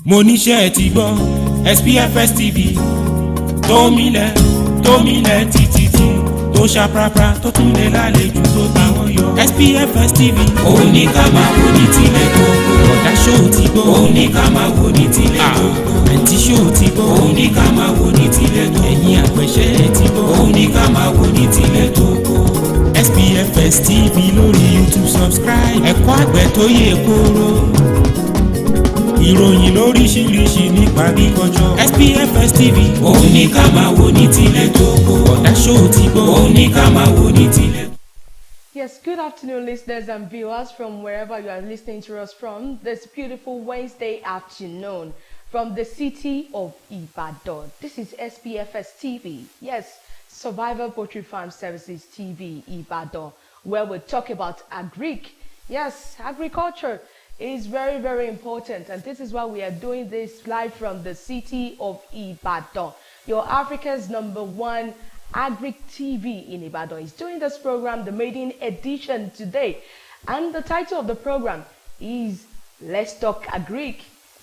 mo níṣẹ́ ti gbọ́ SPFS TV tó milẹ̀ títí tó ṣàprápra tó tún lè lálejò tó táwọn yọ. SPFS TV òun ní ká máa wò ní tilẹ̀ kókó. ọ̀dà ṣóò ti gbọ́ òun ní ká máa wò ní tilẹ̀ kókó. àǹtí ṣóò ti gbọ́ òun ní ká máa wò ní tilẹ̀ kókó. ẹ̀yin àpẹ̀ṣẹ́ ti gbọ́ òun ní ká máa wò ní tilẹ̀ kókó. SPFS TV lórí YouTube subscribe. ẹ̀kọ́ àgbẹ̀ tó yè kóró. ìròyìn lóríṣiríṣi nípa agriculture. SPFS TV òun ní ká máa wò ní tilẹ̀ kókó. ọ̀dà ṣóò ti gbọ́ òun ní ká máa wò ní tilẹ̀. Yes, good afternoon, listeners and viewers from wherever you are listening to us from this beautiful Wednesday afternoon from the city of Ibadan. This is SPFS TV. Yes, Survival Poultry Farm Services TV Ibadan, where we talk about Agric. Yes, agriculture is very, very important, and this is why we are doing this live from the city of Ibadan. Your Africa's #1 Agric TV in Ibadan is doing this program, the maiden edition today, and the title of the program is Let's Talk Agric.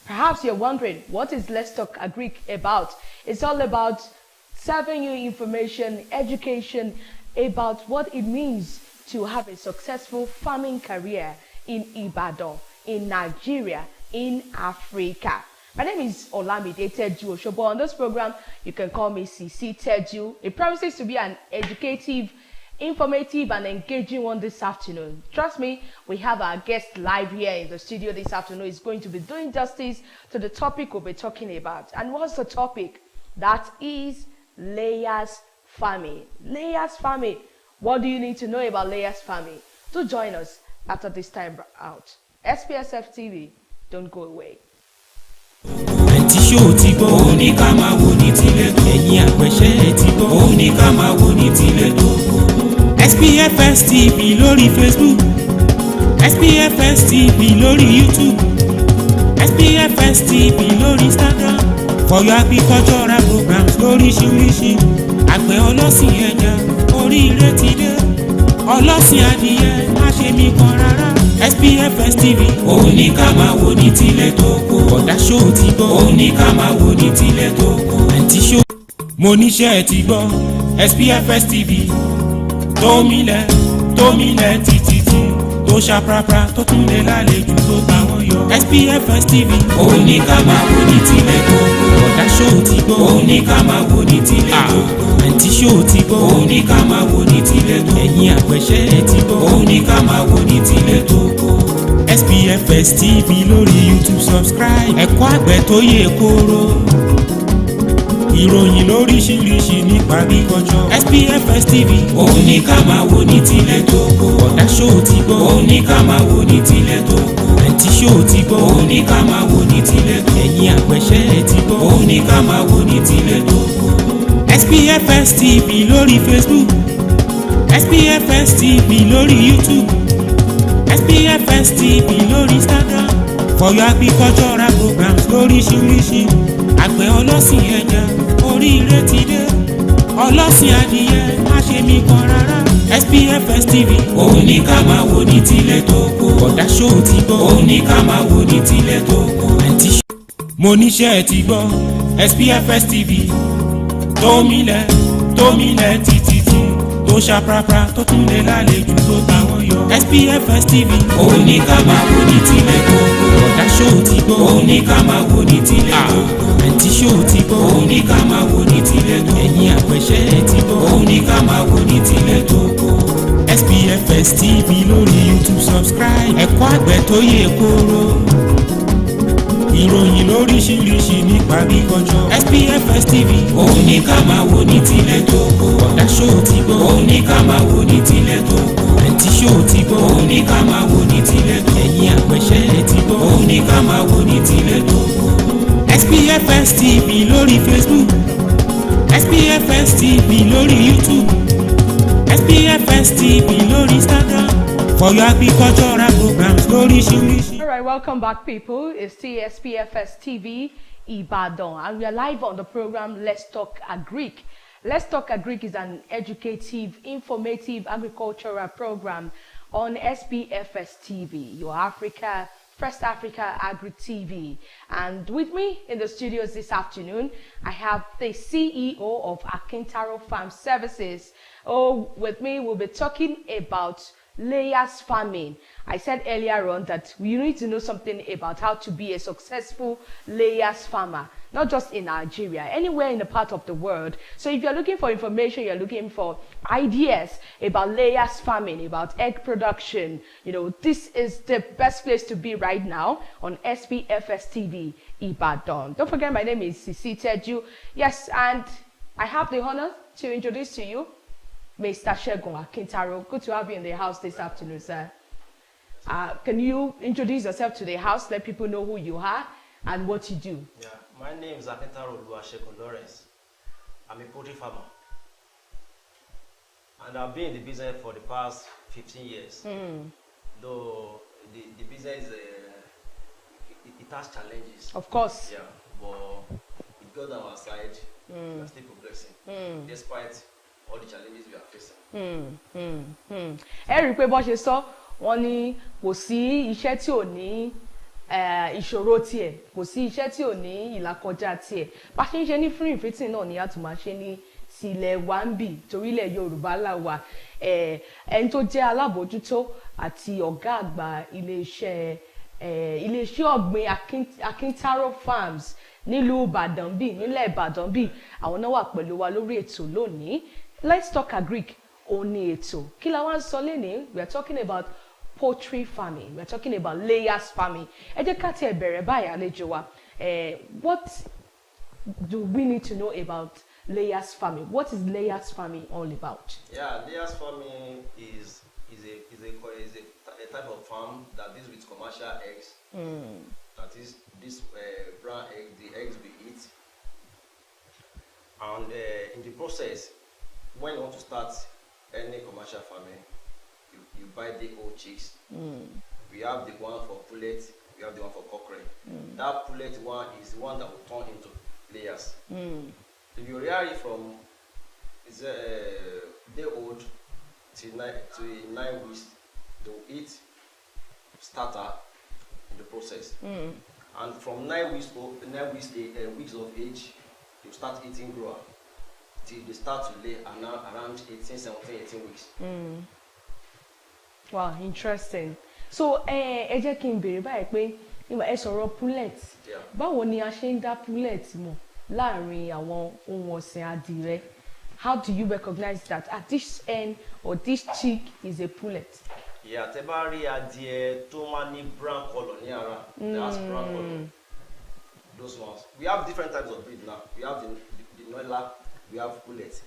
Perhaps you're wondering, what is Let's Talk Agric about? It's all about serving you information, education about what it means to have a successful farming career in Ibadan, in Nigeria, in Africa. My name is Olamide Teju Oshobo. On this program, you can call me CC Teju. It promises to be an educative, informative, and engaging one this afternoon. Trust me, we have our guest live here in the studio this afternoon. He's going to be doing justice to the topic we'll be talking about. And what's the topic? That is layers farming. Layers farming. What do you need to know about layers farming? Do join us after this time out. SPSF TV, don't go away. àǹtí ṣóò ti gbọ́ òun ní ká máa wò ní tilẹ̀ tó. ẹ̀yin àpẹ̀ṣẹ́ ti gbọ́ òun ní ká máa wò ní tilẹ̀ tó. SPFS TV lórí Facebook, SPFS TV lórí YouTube, SPFS TV lórí Instagram. For your agricultural programs lóríṣiríṣi. àgbẹ̀ ọlọ́sìn ẹja oríire ti dé. ọlọ́sìn adìyẹ má ṣe mí kan rárá. SPFS TV òun ní ká máa wò ní tilẹ̀ tó kó. ọ̀dà ṣóò ti gbọ́ òun ní ká máa wò ní tilẹ̀ tó kó. àǹtí ṣóò mo níṣẹ́ ti gbọ́ SPFS TV tó milẹ̀ títí tó ṣàprápra tó tún lè lálejò tó táwọn yọ. SPFS TV òun ní ká máa wò ní tilẹ̀ tó kó. ọ̀dà ṣóò ti gbọ́ òun ní ká máa wò ní tilẹ̀ tó kó. àǹtí ṣóò ti gbọ́ òun ní ká máa wò ní tilẹ̀ tó kó. ẹ̀yin àpẹ̀ṣẹ́ ti gbọ́ òun ní ká máa wò ní tilẹ̀ tó kó. SPFS TV lórí YouTube subscribe. ẹ̀kọ́ àgbẹ̀ tó yè kóró. ìròyìn lóríṣiríṣi nípa agriculture. SPFS TV òun ní ká máa wò ní tilẹ̀ tó kó. ọ̀dà ṣóò ti gbọ́ òun ní ká máa wò ní tilẹ̀ tó kó. àǹtí ṣóò ti gbọ́ òun ní ká máa wò ní tilẹ̀ tó kó. ẹ̀yin àpẹ̀ṣẹ́ ti gbọ́ òun ní ká máa wò ní tilẹ̀ tó kó. SPFS TV lórí Facebook, SPFS TV lórí YouTube, SPFS TV lórí Instagram. For your agricultural programs lóríṣiríṣi. àgbẹ̀ ọlọ́sìn ẹja oríire ti dé. ọlọ́sìn adìyẹ má ṣe mí kan rárá. SPFS TV òun ní ká máa wò ní tilẹ̀ tó kó. ọ̀dà ṣóò ti gbọ́ òun ní ká máa wò ní tilẹ̀ tó kó. àǹtí ṣóò mo níṣẹ́ ti gbọ́ SPFS TV tó milẹ̀ títí tó ṣàprápra tó tún lè lálejò tó táwọn yọ. SPFS TV òun ní ká máa wò ní tilẹ̀ tó kó. ọ̀dà ṣóò ti gbọ́ òun ní ká máa wò ní tilẹ̀ tó kó. àǹtí ṣóò ti gbọ́ òun ní ká máa wò ní tilẹ̀ tó kó. ẹ̀yin àpẹ̀ṣẹ́ ti gbọ́ òun ní ká máa wò ní tilẹ̀ tó kó. SPFS TV lórí YouTube subscribe. ẹ̀kọ́ àgbẹ̀ tó yè kóró. ìròyìn lóríṣiríṣi nípa agriculture. SPFS TV òun ní ká máa wò ní tilẹ̀ tó kó. ọ̀dà ṣóò ti gbọ́ òun ní ká máa wò ní tilẹ̀ tó kó. àǹtí ṣóò ti gbọ́ òun ní ká máa wò ní tilẹ̀ tó kó. ẹ̀yin àpẹ̀ṣẹ́ ti gbọ́ òun ní ká máa wò ní tilẹ̀ tó kó. SPFS TV lórí Facebook, SPFS TV lórí YouTube, SPFS TV lórí Instagram. For your agricultural programs lóríṣiríṣi. All right, welcome back, people. It's SPFS TV Ibadan, and we are live on the program Let's Talk Agric. Let's Talk Agric is an educative, informative agricultural program on SPFS TV, your Africa First Africa Agric TV. And with me in the studios this afternoon, I have the CEO of Akintaro Farm Services. Oh, with me, we'll be talking about layers farming. I said earlier on that we need to know something about how to be a successful layers farmer, not just in Nigeria, anywhere in the part of the world. So if you're looking for information, you're looking for ideas about layers farming, about egg production, this is the best place to be right now on SPFS TV Ibadan. Don't forget, my name is Sisi Teju. Yes, and I have the honor to introduce to you Mr. Shegun Akintaro. Good to have you in the house this afternoon, sir. Can you introduce yourself to the house, let people know who you are and what you do? Yeah, my name is Akintaro Shegun Lawrence. I'm a poultry farmer. And I've been in the business for the past 15 years. Though the business, it has challenges. Of course. Yeah, but it goes on our side, we are still progressing, despite all the challenges we are facing. Ẹ rí i pé bó ṣe sọ, wọ́n ní kò sí iṣẹ́ tí ò ní ìṣòro tiẹ̀, kò sí iṣẹ́ tí ò ní ìlàkọjá tiẹ̀. Bá ṣe ń ṣe ní free fitting náà ni a tún máa ṣe ní tilẹ̀ wa ń bì, torílẹ̀ Yorùbá là wà. Ẹni tó jẹ́ alábòójútó àti ọ̀gá àgbà iléeṣẹ́ ọ̀gbìn Akintaro Farms nílùú Ìbàdàn bí, nílẹ̀ Ìbàdàn bí, àwọn náà wà pẹ̀lú wa lórí ètò lónìí. Let's talk Agric òní ètò. Kí la wá ń sọ lénìí? We are talking about poultry farming. We are talking about layers farming. Ẹ jẹ́ ká tiẹ̀ bẹ̀rẹ̀ báyìí àlejò wa. What do we need to know about layers farming? What is layers farming all about? Yeah, layers farming is a type of farm that deals with commercial eggs. That is this brown egg, the eggs we eat. And in the process, when you want to start any commercial farming, you buy the old chicks. We have the one for pullet, we have the one for cockerel. That pullet one is the one that will turn into layers. If you rear it from day old to 9 weeks, they will eat starter in the process. And from 9 weeks of age, they start eating grower till they start to lay around 18 weeks. Wow, interesting. So ẹ jẹ́ kí n béèrè báyìí pé ẹ sọ̀rọ̀ pullet. Báwo ni a ṣe ń dá pullet mọ̀ láàrin àwọn ohun ọ̀sìn adìrẹ? How do you recognize that this hen or this chick is a pullet? Yeah, tẹ́ bá rí adìẹ tó máa ní brown color ní ara, that's brown color. Those ones. We have different types of breed now. We have the Noila, we have pullet.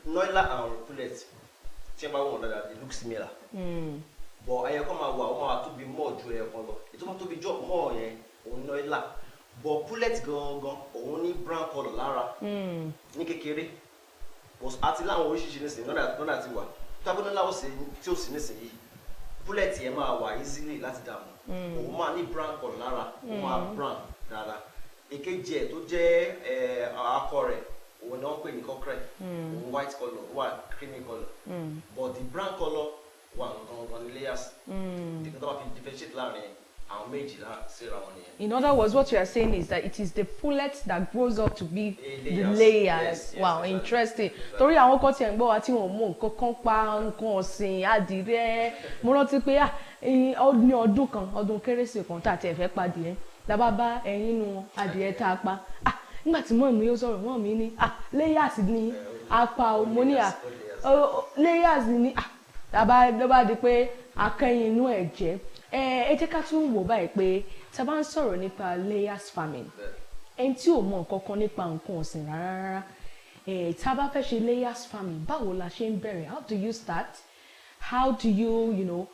Noila and pullet, they look similar. But I come out to be more jewelry color. It's to be job more on Noila. But pullet gone only brown color Lara. Ni kékeré. Was atila on oríṣiríṣi not that you want. Tabonola was saying tí ó sì nísìnyí. Pullet yẹn máa wà easily láti dààmú. Ó máa ní brown color lára, ó máa brown dáadáa. Èkejì ẹ̀ tó jẹ́ akọ rẹ̀, òun náà ń pè ní cockerel. White color, wà creamy color. But the brown color wà on the layers. The color of differentiate láàrin àwọn méjì síra wọn nìyẹn. In other words, what you are saying is that it is the pullet that grows up to be the layers. Yes, wow, exactly. Interesting. Torí àwọn kan tí ẹ̀ ń gbọ́ wa tí wọ́n mú nǹkan kan pa nǹkan ọ̀sìn adìrẹ. Mo rántí pé ní ọdún kan, ọdún kérésì kan tá a ti ẹ̀ fẹ́ pa adìrẹ. La bá bá ẹyin nínú adìrẹ tá a pa. Nígbà tí mọ́ mi yóò sọ̀rọ̀, mọ́ mi ní layers ni a pa o. Mo ní layers ni ló bá di pé akẹ́yìn inú ẹ̀ jẹ́. Ẹ jẹ́ ká tún wò báyìí pé tá a bá ń sọ̀rọ̀ nípa layers farming, ẹni tí ò mọ nǹkan kan nípa nǹkan ọ̀sìn rárá, tá a bá fẹ́ ṣe layers farming, báwo la ṣe ń bẹ̀rẹ̀? How do you start? How do you,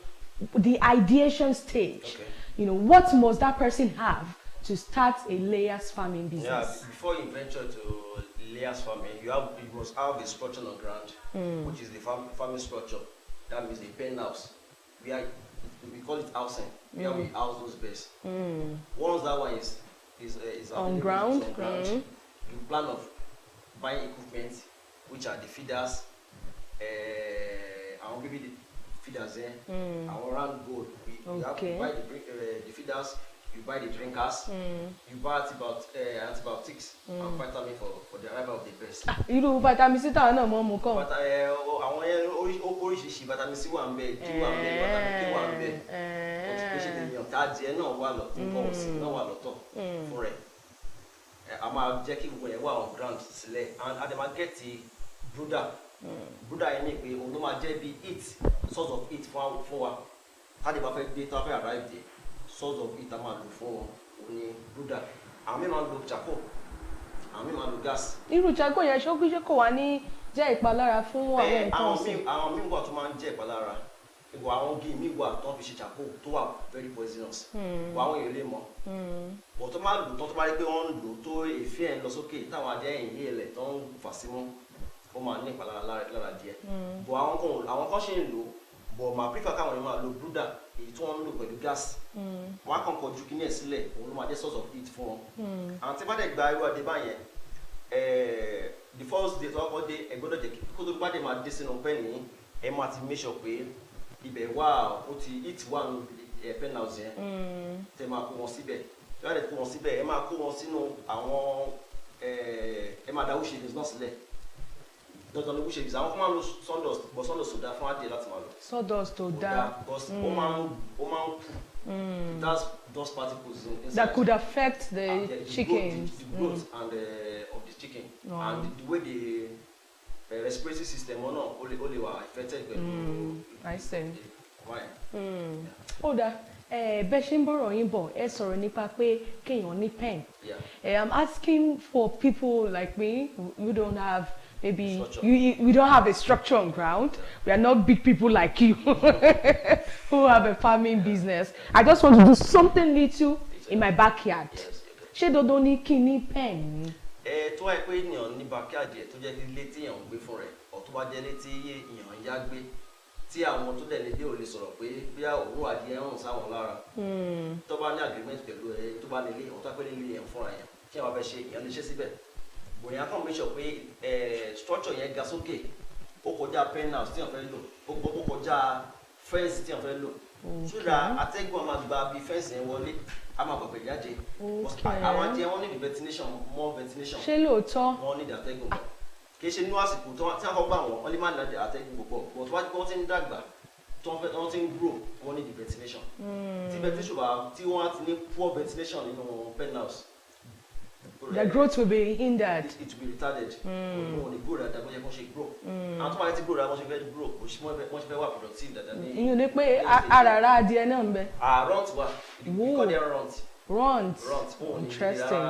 the ideation stage? Okay. What must that person have to start a layers farming business? Yeah, before you venture to layers farming, you must have a structure on ground, which is the farming structure. That means the pen house. We call it housing. Where we house those birds. Once that one is on ground, you plan of buying equipment, which are the feeders, and maybe the feeders our round gold. You have to buy the feeders, you buy the drinkers, you buy antibiotics and vitamin for the arrival of the best. Irú vitamin C táwọn náà mọ̀ mú kàn. But àwọn yẹn oríṣiríṣi vitamin C wà ń bẹ, D wà ń bẹ, vitamin K wà ń bẹ. Oríṣiríṣi èèyàn tá díẹ̀ náà wà lọ́tọ̀, nǹkan ọ̀sìn náà wà lọ́tọ̀ fún rẹ̀. A máa jẹ́ kí gbogbo yẹn wà on ground sílẹ̀ and a dẹ̀ máa get brooder. Brooder yẹn ní pé òun ló máa jẹ́ bí heat, source of heat fún wa. Tá dé bá fẹ́ dé, tá fẹ́ arrive dé, source of heat a máa lò fún wọn ní brooder. Àwọn mìíràn máa lo charcoal, àwọn mìíràn máa lo gas. Irú charcoal yẹn ṣé kò wá ní jẹ́ ìpalára fún àwọn nǹkan ọ̀sìn? Àwọn míì wà tó máa ń jẹ́ ìpalára. Ìwọ àwọn igi míì wà tó ń fi ṣe charcoal tó wà very poisonous. Ìwọ àwọn èèyàn lè mọ̀. Bọ̀ tó máa lò tó bá rí pé wọ́n ń lò tó èéfín ẹ̀ lọ sókè táwọn adé ẹ̀yìn ilé ẹ̀lẹ̀ tó ń fà sí mú ó máa ní ìpalára lára díẹ̀. Bọ̀ àwọn kan ṣe ń lò bọ̀ máa prefer káwọn èèyàn máa lo brooder èyí tí wọ́n ń lò pẹ̀lú gas. Wọ́n á kàn kọjú kíní ẹ̀ sílẹ̀ òun ló máa jẹ́ source of heat fún wọn. Àwọn tí bá dẹ̀ gba irú adé báyẹn the first day tó wá kọ́ dé ẹ gbọ́dọ̀ jẹ́ kó tó bá dé máa dé sínú pẹ́ẹ́nì ẹ máa ti make sure pé ibẹ̀ wà ó ti heat wà ní pen house yẹn tẹ máa kó wọn síbẹ̀ tí wọ́n á lè kó wọn síbẹ̀ ẹ máa kó wọn sínú àwọn ẹ máa da wúṣèlú náà sílẹ̀ dandan ní wúṣèlú àwọn kan máa ń lo sawdust but sawdust ò dáa fún adìẹ láti máa lò. Sawdust ò dáa because ó máa ń kú that's dust particles inside that could affect the chicken. The growth and of the chicken and the way the respiratory system náà ó lè wà affected pẹ̀lú. I see. Ó dáa bẹ́ẹ̀ ṣe ń bọ̀rọ̀ yín bọ̀ ẹ sọ̀rọ̀ nípa pé kéèyàn ní pen. I'm asking for people like me who don't have maybe we don't have a structure on ground. We are not big people like you who have a farming business. I just want to do something little in my backyard. Ṣé dandan ni kí n ní pen ni? Tó wáyé pé ènìyàn ní backyard ẹ̀ tó jẹ́ ilé tí èèyàn ń gbé fún rẹ̀ ọ̀ tó bá jẹ́ ilé tí èèyàn ń yá gbé tí àwọn tó dẹ̀ nílé ò lè sọ̀rọ̀ pé bí òun adìẹ ń rùn sáwọn lára tó bá ní agreement pẹ̀lú ẹ tó bá nílé ọ̀ tó bá pẹ́ nílé yẹn fúnra yẹn kí wọ́n fẹ́ ṣe èèyàn lè ṣe síbẹ̀ bòyá kàn make sure pé structure yẹn ga sókè ó kọjá pen house tí wọ́n fẹ́ lò ó kọjá fence tí wọ́n fẹ́ lò ṣúdà atẹ́gùn máa gba bí fence yẹn wọlé a máa gbàgbé jáde àwọn adìẹ wọn need ventilation more ventilation ṣé lóòótọ́ wọn need atẹ́gùn bọ̀ kì í ṣe nínú àsìkò tí wọ́n kọ́ gbà wọ́n lè má ní atẹ́gùn púpọ̀ but wọ́n ti ń dàgbà wọ́n ti ń grow wọ́n need ventilation tí ventilation bá tí wọ́n á ti ní poor ventilation nínú pen house. The growth will be hindered. It will be retarded. Wọ́n ní grow dáadáa bó ṣe kó ṣe grow. Àwọn tó máa ti grow dáadáa wọ́n ṣe fẹ́ grow wọ́n ṣe fẹ́ wà productive dáadáa ní. Ìyún ni pé àràrà adìẹ náà ń bẹ. Runt wà ìkọ́ ní runt. Interesting.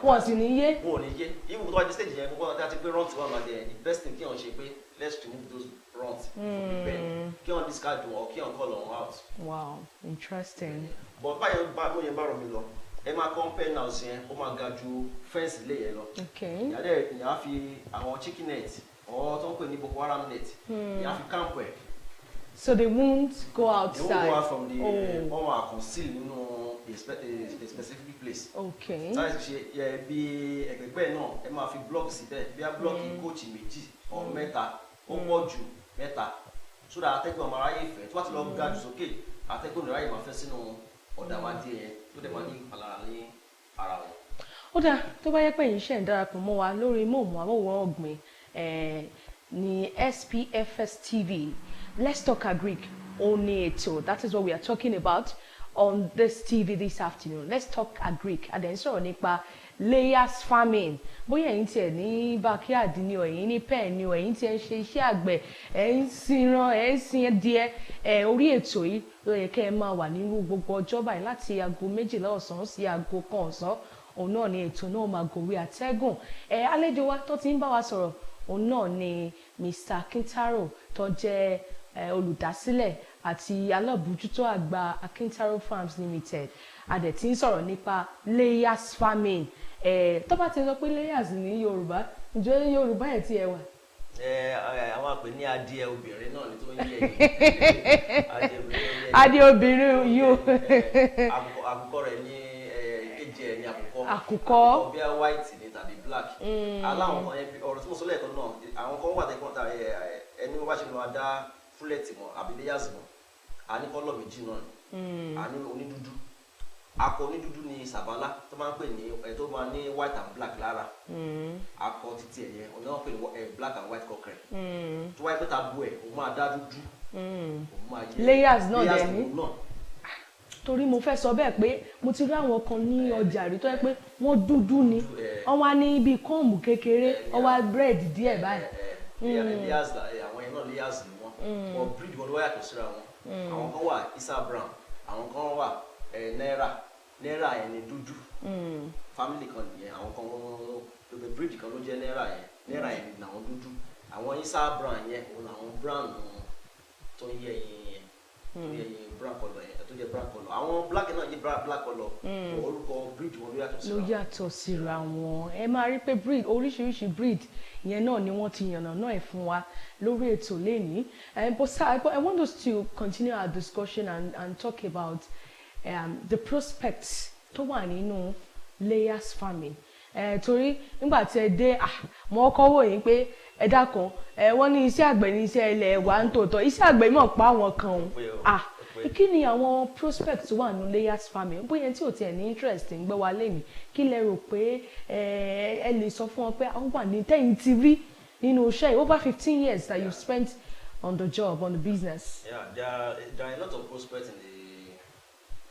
Wọ́n sì ní yé. Wọ́n ò ní yé. Even tó wá di stage yẹn kókó láti pé runt wà máa dẹ̀ the best thing kí wọ́n ṣe pé let's remove those runts from the pen kí wọ́n discard wọn or kí wọ́n call them out. Wow, interesting. But báyọ̀ bá rọ̀ mi lọ ẹ máa kọ́ pen house yẹn ó máa ga ju fence ilé yẹn lọ. Ìyá á fi àwọn chicken net or tó ń pè ní Boko Haram net ìyá á fi camp ẹ̀. So they won't go outside. They won't go out from the wọ́n máa conceal nínú a specific place. Láti ṣe bí ẹgbẹ̀gbẹ́ náà ẹ máa fi block síbẹ̀ bí a block coach méjì or mẹ́ta ó pọ̀ jù mẹ́ta so that atẹ́gùn àmọ́ aráyé ìfẹ́ tó bá ti lọ ga jù sókè atẹ́gùn ìráyè máa fẹ́ sínú ọ̀dà wa díẹ̀ yẹn tó dẹ̀ máa ní ìpalára ní ara wọn. Ó dáa tó bá yẹ pé yìí ṣe ń darapọ̀ mọ́ wa lórí móhùnmáwòrán ọ̀gbìn ní SPFS TV. Let's talk Agric only ètò. That is what we are talking about on this TV this afternoon. Let's talk Agric and then sọ̀rọ̀ nípa layers farming. Bóyá ẹ̀yin tiẹ̀ ní backyard ni o, ẹ̀yin ní pen ni o, ẹ̀yin tiẹ̀ ṣe iṣẹ́ àgbẹ̀, ẹ̀ ń sinran, ẹ̀ ń sin díẹ̀ orí ètò yìí ló yẹ kẹ́ ẹ máa wà nínú gbogbo ọjọ́ báyìí láti aago 12 ọ̀sán sí aago 1 ọ̀sán. Òun náà ni ètò náà máa gòrí àtẹ́gùn. Àlejò wa tó ti ń bá wa sọ̀rọ̀ òun náà ni Mr. Akintaro tó jẹ́ olùdásílẹ̀ àti alábòójútó àgbà Akintaro Farms Limited. A dẹ̀ ti ń sọ̀rọ̀ nípa layers farming. Tó bá ti sọ pé layers ní Yorùbá ǹjẹ́ Yorùbá ẹ̀ tí ẹ wà? Àwọn àpè ní adìẹ obìnrin náà ni tó ń yẹ yìí. Adìẹ obìnrin yóò. Àkùkọ rẹ̀ ní èkejì ẹ̀ ní àkùkọ. Àkùkọ. Bí i white ni tàbí black. Aláwọn kan ọ̀rọ̀ tí mo sọ lẹ́ẹ̀kan náà àwọn kan wà tẹ́kọ̀ọ́ ta ẹni wọ́n bá ṣe máa dá fullet mọ́ àbí layers mọ́ a ní kọ́lọ̀ méjì náà ni a ní onídúdú akọ onídúdú ní savannah tó máa ń pè ní tó máa ní white and black lára akọ títí ẹ̀yẹ ọ̀nà wọn pè ní black and white cockerel tó wáyé pé tabo ẹ̀ òun máa dá dúdú òun máa yẹ layers náà dẹ̀ ní torí mo fẹ́ sọ bẹ́ẹ̀ pé mo ti rí àwọn kan ní ọjà rí tó yẹ pé wọ́n dúdú ni wọ́n wá ní ibi kọ́ọ̀mù kékeré wọ́n wá bírèdì díẹ̀ báyìí. layers àwọn yẹn náà layers ni wọ́n breed wọn ló wáyà tó síra wọn àwọn kan wà isa brown àwọn kan wà náírà yẹn ni dúdú family kan nìyẹn àwọn kan the breed kan ló jẹ́ náírà yẹn ni àwọn dúdú àwọn isa brown yẹn òun làwọn brown tó ń yẹ ẹyin brown colour yẹn tó jẹ́ brown colour àwọn black náà yẹ black colour orúkọ breed wọn ló yàtọ̀ síra wọn ẹ máa rí pé breed oríṣiríṣi breed yẹn náà ni wọ́n ti yànnà náà ẹ̀ fún wa lórí ètò lẹ́ni but sir I want us to continue our discussion and talk about the prospects tó wà nínú layers farming torí nígbà tí ẹ dé mo kọ́ wò yín pé ẹ dákun wọ́n ní iṣẹ́ àgbẹ̀ ní iṣẹ́ ilẹ̀ wa ń tòótọ́ iṣẹ́ àgbẹ̀ mọ̀ pa àwọn kan o kí ni àwọn prospects tó wà nínú layers farming bóyá tí ò tiẹ̀ ní interest ń gbé wa lẹ́nu kí lẹ rò pé ẹ lè sọ fún wọn pé àwọn wà ní tẹ́yìn ti rí nínú iṣẹ́ yìí over 15 years that you spent on the job on the business. Yeah, there are a lot of prospects in the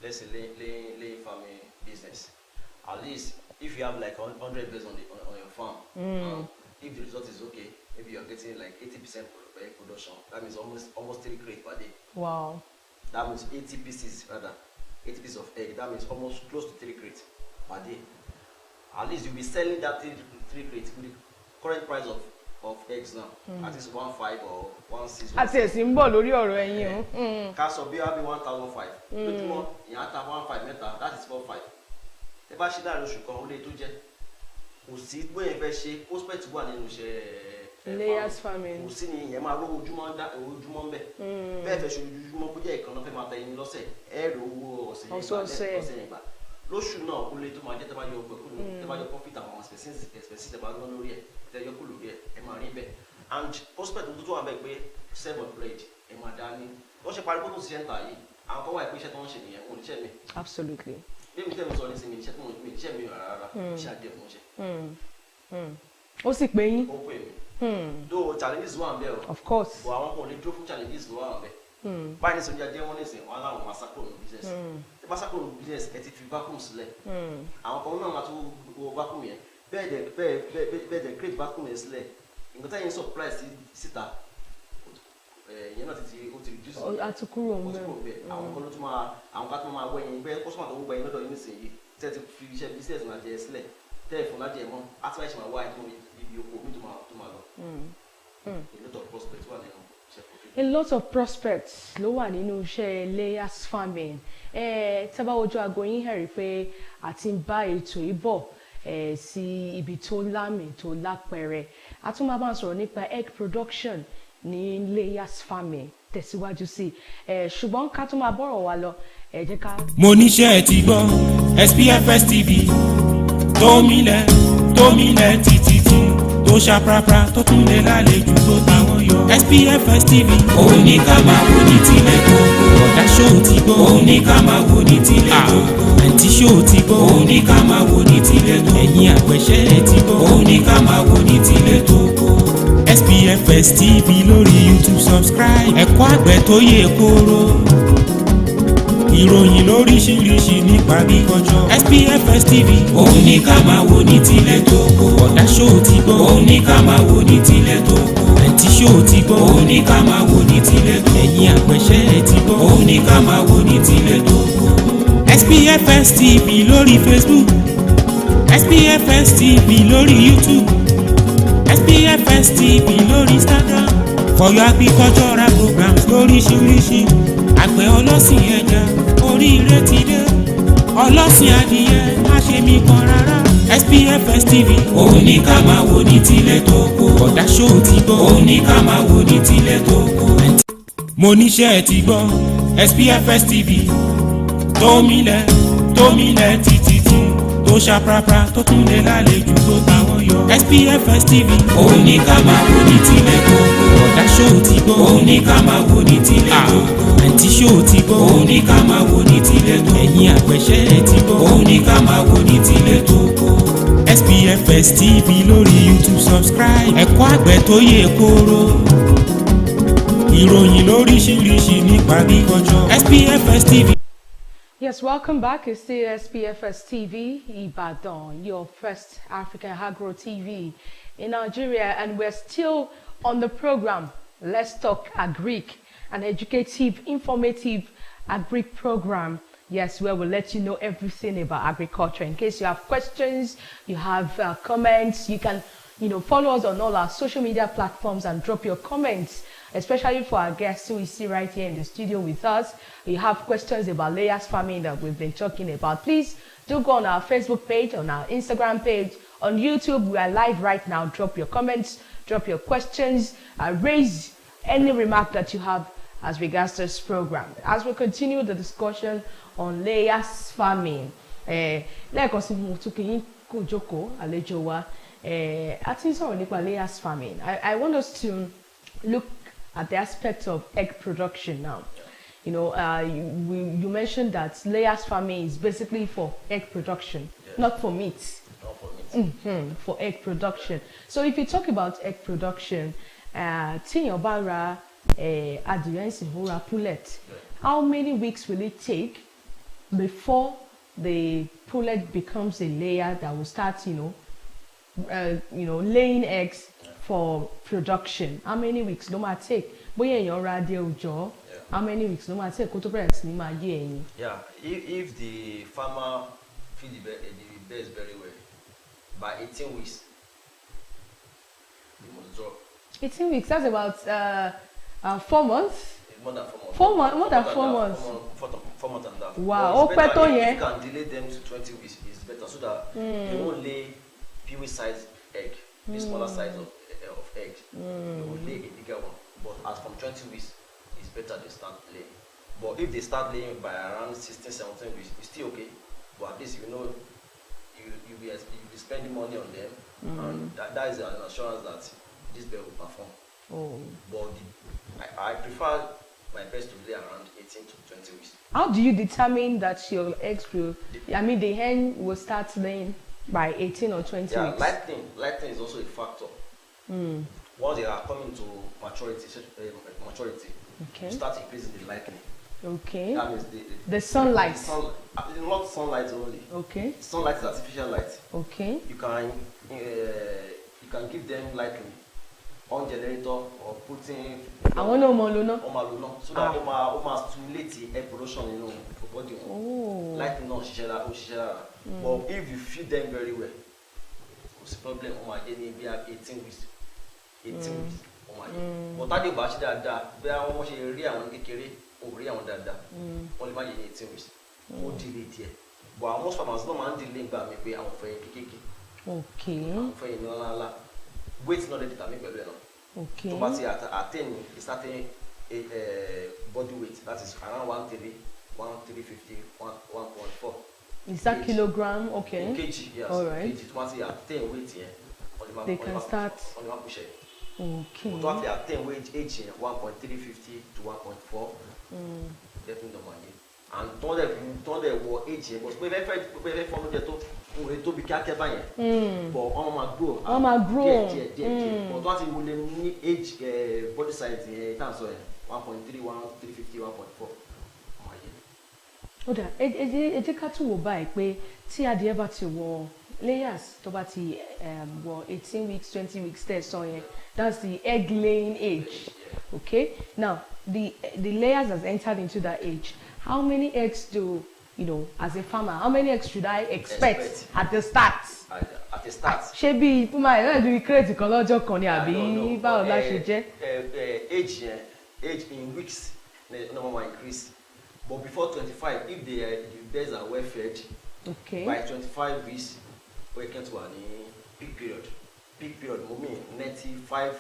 let's say laying farming business. At least if you have like 100 birds on your farm, if the result is okay, maybe you're getting like 80% egg production. That means almost 3 crates per day. Wow. That means 80 pieces of egg. That means almost close to 3 crates per day. At least you'll be selling that 3 crates with the current price of eggs now. At least 1.5 or 1.6. Àti ẹ̀sìn ń bọ̀ lórí ọ̀rọ̀ ẹ̀yin o. Ká sọ bí wá bí 1,500. Lójúmọ́ ìyá ta 1.5 mẹ́ta, that is 4.5. Ẹ bá ṣe láàrin oṣù kan ó lè tó jẹ́. Kò sí bóyá ẹ fẹ́ ṣe prospect wà nínú iṣẹ́ layers farming. Kò sí ni ìyẹn máa rówó ojúmọ́ ń bẹ̀. Bẹ́ẹ̀ fẹ́ ṣe ojúmọ́ bó jẹ́ ìkànnà fẹ́ máa ta ẹyin lọ́sẹ̀. Ẹ rò owó ọ̀sẹ̀ yẹn gbà. Lóṣù náà ó lè tó máa jẹ́ tẹ́ bá yọ ọgbẹ́ kúrò tẹ́ bá yọ profit àwọn expenses tẹ́ bá lọ lórí ẹ̀ tẹ́ yọ kúrò lórí ẹ̀ ẹ máa rí bẹ́ẹ̀. And prospect tó wà bẹ́ẹ̀ pé self-employed ẹ máa dá ní. Wọ́n ṣe parí kókò síṣẹ́ ń tà yìí àwọn kan wà pé iṣẹ́ tó ń ṣe nìyẹn wọn ò níṣẹ́ mi. Absolutely. Bí mi tẹ́ mi sọ ní sinmi iṣẹ́ mi rárá iṣẹ́ àdé mo ṣe. Ó sì pé yín. Ó pè mí. Though challenges wà ń bẹ̀ o. Of course. But àwọn kan ò lè dúró fún challenges ló wà ń bẹ̀. Báyìí ní sọ́jà jẹ́ wọ́n ní sìn wọ́n aláwọ̀ máa sákòrò ní business. Tí bá sákòrò ní business ẹ ti fi vacuum sílẹ̀. Àwọn kan náà máa tún wo vacuum yẹn bẹ́ẹ̀ dẹ̀ create vacuum yẹn sílẹ̀ nǹkan táyà ń supply síta ìyẹn náà ó ti reduce. Àtúkúrò ń bẹ̀. Àwọn kan ló tún máa àwọn kan tó máa wẹ̀ yín bẹ́ẹ̀ customer tó ń gbà yín lọ́dọ̀ yín nísìnyí tẹ́ ti fi iṣẹ́ business máa jẹ sílẹ̀ tẹ́ ẹ̀ fún lájẹ mọ́ àti láì ṣe máa wá ẹ̀kọ́ ibi oko mi tó máa lọ. A lot of prospects ló wà nínú iṣẹ́ layers farming. Tẹ́ bá wojú aago yín hẹ̀rí pé àti ń bá ètò yìí bọ̀ sí ibi tó lámì tó lápẹẹrẹ a tún máa bá sọ̀rọ̀ nípa egg production ní layers farming tẹ̀síwájú sí ṣùgbọ́n ká tún máa bọ̀rọ̀ wa lọ ẹ jẹ́ ká. mo níṣẹ́ ti gbọ́ SPFS TV tó milẹ̀ títí tó ṣàprápra tó tún lè lálejò tó táwọn yọ. SPFS TV òun ní ká máa wò ní tilẹ̀ tó ọ̀dà ṣó ti gbọ́ òun ní ká máa wò ní tilẹ̀ tó àǹtí ṣó ti gbọ́ òun ní ká máa wò ní tilẹ̀ tó ẹ̀yin àgbẹ̀ṣẹ́ ti gbọ́ òun ní ká máa wò ní tilẹ̀ tó SPFS TV lórí YouTube subscribe ẹ̀kọ́ àgbẹ̀ tó yè kóró ìròyìn lóríṣiríṣi nípa agriculture. SPFS TV òun ní ká máa wò ní tilẹ̀ tó ọ̀dà ṣó ti gbọ́ òun ní ká máa wò ní tilẹ̀ tó àǹtí ṣó ti gbọ́ òun ní ká máa wò ní tilẹ̀ tó ẹ̀yin àgbẹ̀ṣẹ́ ti gbọ́ òun ní ká máa wò ní tilẹ̀ tó. SPFS TV lórí Facebook SPFS TV lórí YouTube SPFS TV lórí Instagram for your agricultural programs lóríṣiríṣi àgbẹ̀ ọlọ́sìn ẹja oríire ti dé ọlọ́sìn adìyẹ má ṣe mí kan rárá. SPFS TV òun ní ká máa wò ní tilẹ̀ tó kó ọ̀dà ṣó ti gbọ́ òun ní ká máa wò ní tilẹ̀ tó kó. mo níṣẹ́ ti gbọ́ SPFS TV tó milẹ̀ títí tó ṣàprápra tó tún lè lálejò tó táwọn yọ. kọjọ SPFS TV òun ní ká máa wò ní tilẹ̀ gbogbo ọ̀dà ṣó ti gbọ́ òun ní ká máa wò ní tilẹ̀ gbogbo àǹtí ṣó ti gbọ́ òun ní ká máa wò ní tilẹ̀ gbogbo ẹ̀yin àgbẹ̀ṣẹ́ ti gbọ́ òun ní ká máa wò ní tilẹ̀ gbogbo SPFS TV lórí YouTube subscribe ẹ̀kọ́ àgbẹ̀ tó yè kóró ìròyìn lóríṣiríṣi nípa kíkọjọ SPFS TV. Yes, welcome back. It's still SPFS TV Ibadan, your first African Agro TV in Nigeria, and we're still on the program. Let's Talk Agric, an educative, informative Agric program. Yes, where we'll let you know everything about agriculture. In case you have questions, you have comments, you can, follow us on all our social media platforms and drop your comments. Especially for our guests who we see right here in the studio with us. You have questions about layers farming that we've been talking about. Please do go on our Facebook page, on our Instagram page, on YouTube. We are live right now. Drop your comments, drop your questions, raise any remark that you have as regards to this program. As we continue the discussion on layers farming, layers farming. I want us to look at the aspect of egg production now. You mentioned that layers farming is basically for egg production, yes. Not for meat. Not for meat. For egg production. So if you talk about egg production, pullet, how many weeks will it take before the pullet becomes a layer that will start, laying eggs for production? How many weeks no matter take? How many weeks no matter take? Yeah, if the farmer feed the birds very well, by 18 weeks, they must drop. 18 weeks, that's about 4 months? More than 4 months. 4 months? More than 4 months? 4 months and that. Wow, if you can delay them to 20 weeks, it's better so that they won't lay peewee size egg, the smaller size of eggs. They will lay a bigger one. But as from 20 weeks, it's better they start laying. But if they start laying by around 16, 17 weeks, it's still okay. But at least you'll be spending money on them, and that is an assurance that this bird will perform. But I prefer my best to lay around 18 to 20 weeks. How do you determine that your eggs will, the hen will start laying by 18 or 20 weeks? Lighting is also a factor. Once they are coming to maturity, okay. You start increasing the lighting. Okay. That means the sunlight. Not sunlight only. Okay. Sunlight is artificial light. Okay. You can give them lighting on generator or putting. I want no more so that stimulate the egg production for body. Lighting not share. But if you feed them very well, what's the problem? They have 18 weeks. 18 weeks. But that batch that they are almost a real one kékeré or real one that only 18 weeks. Or delay there. But most farmers no man delay by me I'm for kékeré. Okay. For wait not determine better. Okay. So but at 10 it's starting a body weight that is around 150, 1.4. Is that kilogram? Okay. Kg, yes. All right. Kg, once you have 10 weight here, they can start. On one push. Okay. But once you have 10 weight age here, 1.350 to 1.4, definitely no money. And don't they war age here, but we very follow the to be careful by but on my grow. But once you will need age body size here, so 1.3, 1.350, 1.4. Oda, ẹ ká tún wò báyìí pé tí adìẹ bá ti wọ layers tó bá ti wọ 18 weeks, 20 weeks there, so that's the egg laying age. Okay? Now, the layers has entered into that age. How many eggs do, as a farmer, how many eggs should I expect at the start? At the start. Ṣé bí Puma ẹ̀ do we create kan lọ́jọ́ kan ni àbí báwo la ṣe jẹ́? Age in weeks, number one increase. But before 25, if the birds are well fed, okay. By 25 weeks, we can to a peak period. Peak period, mean 95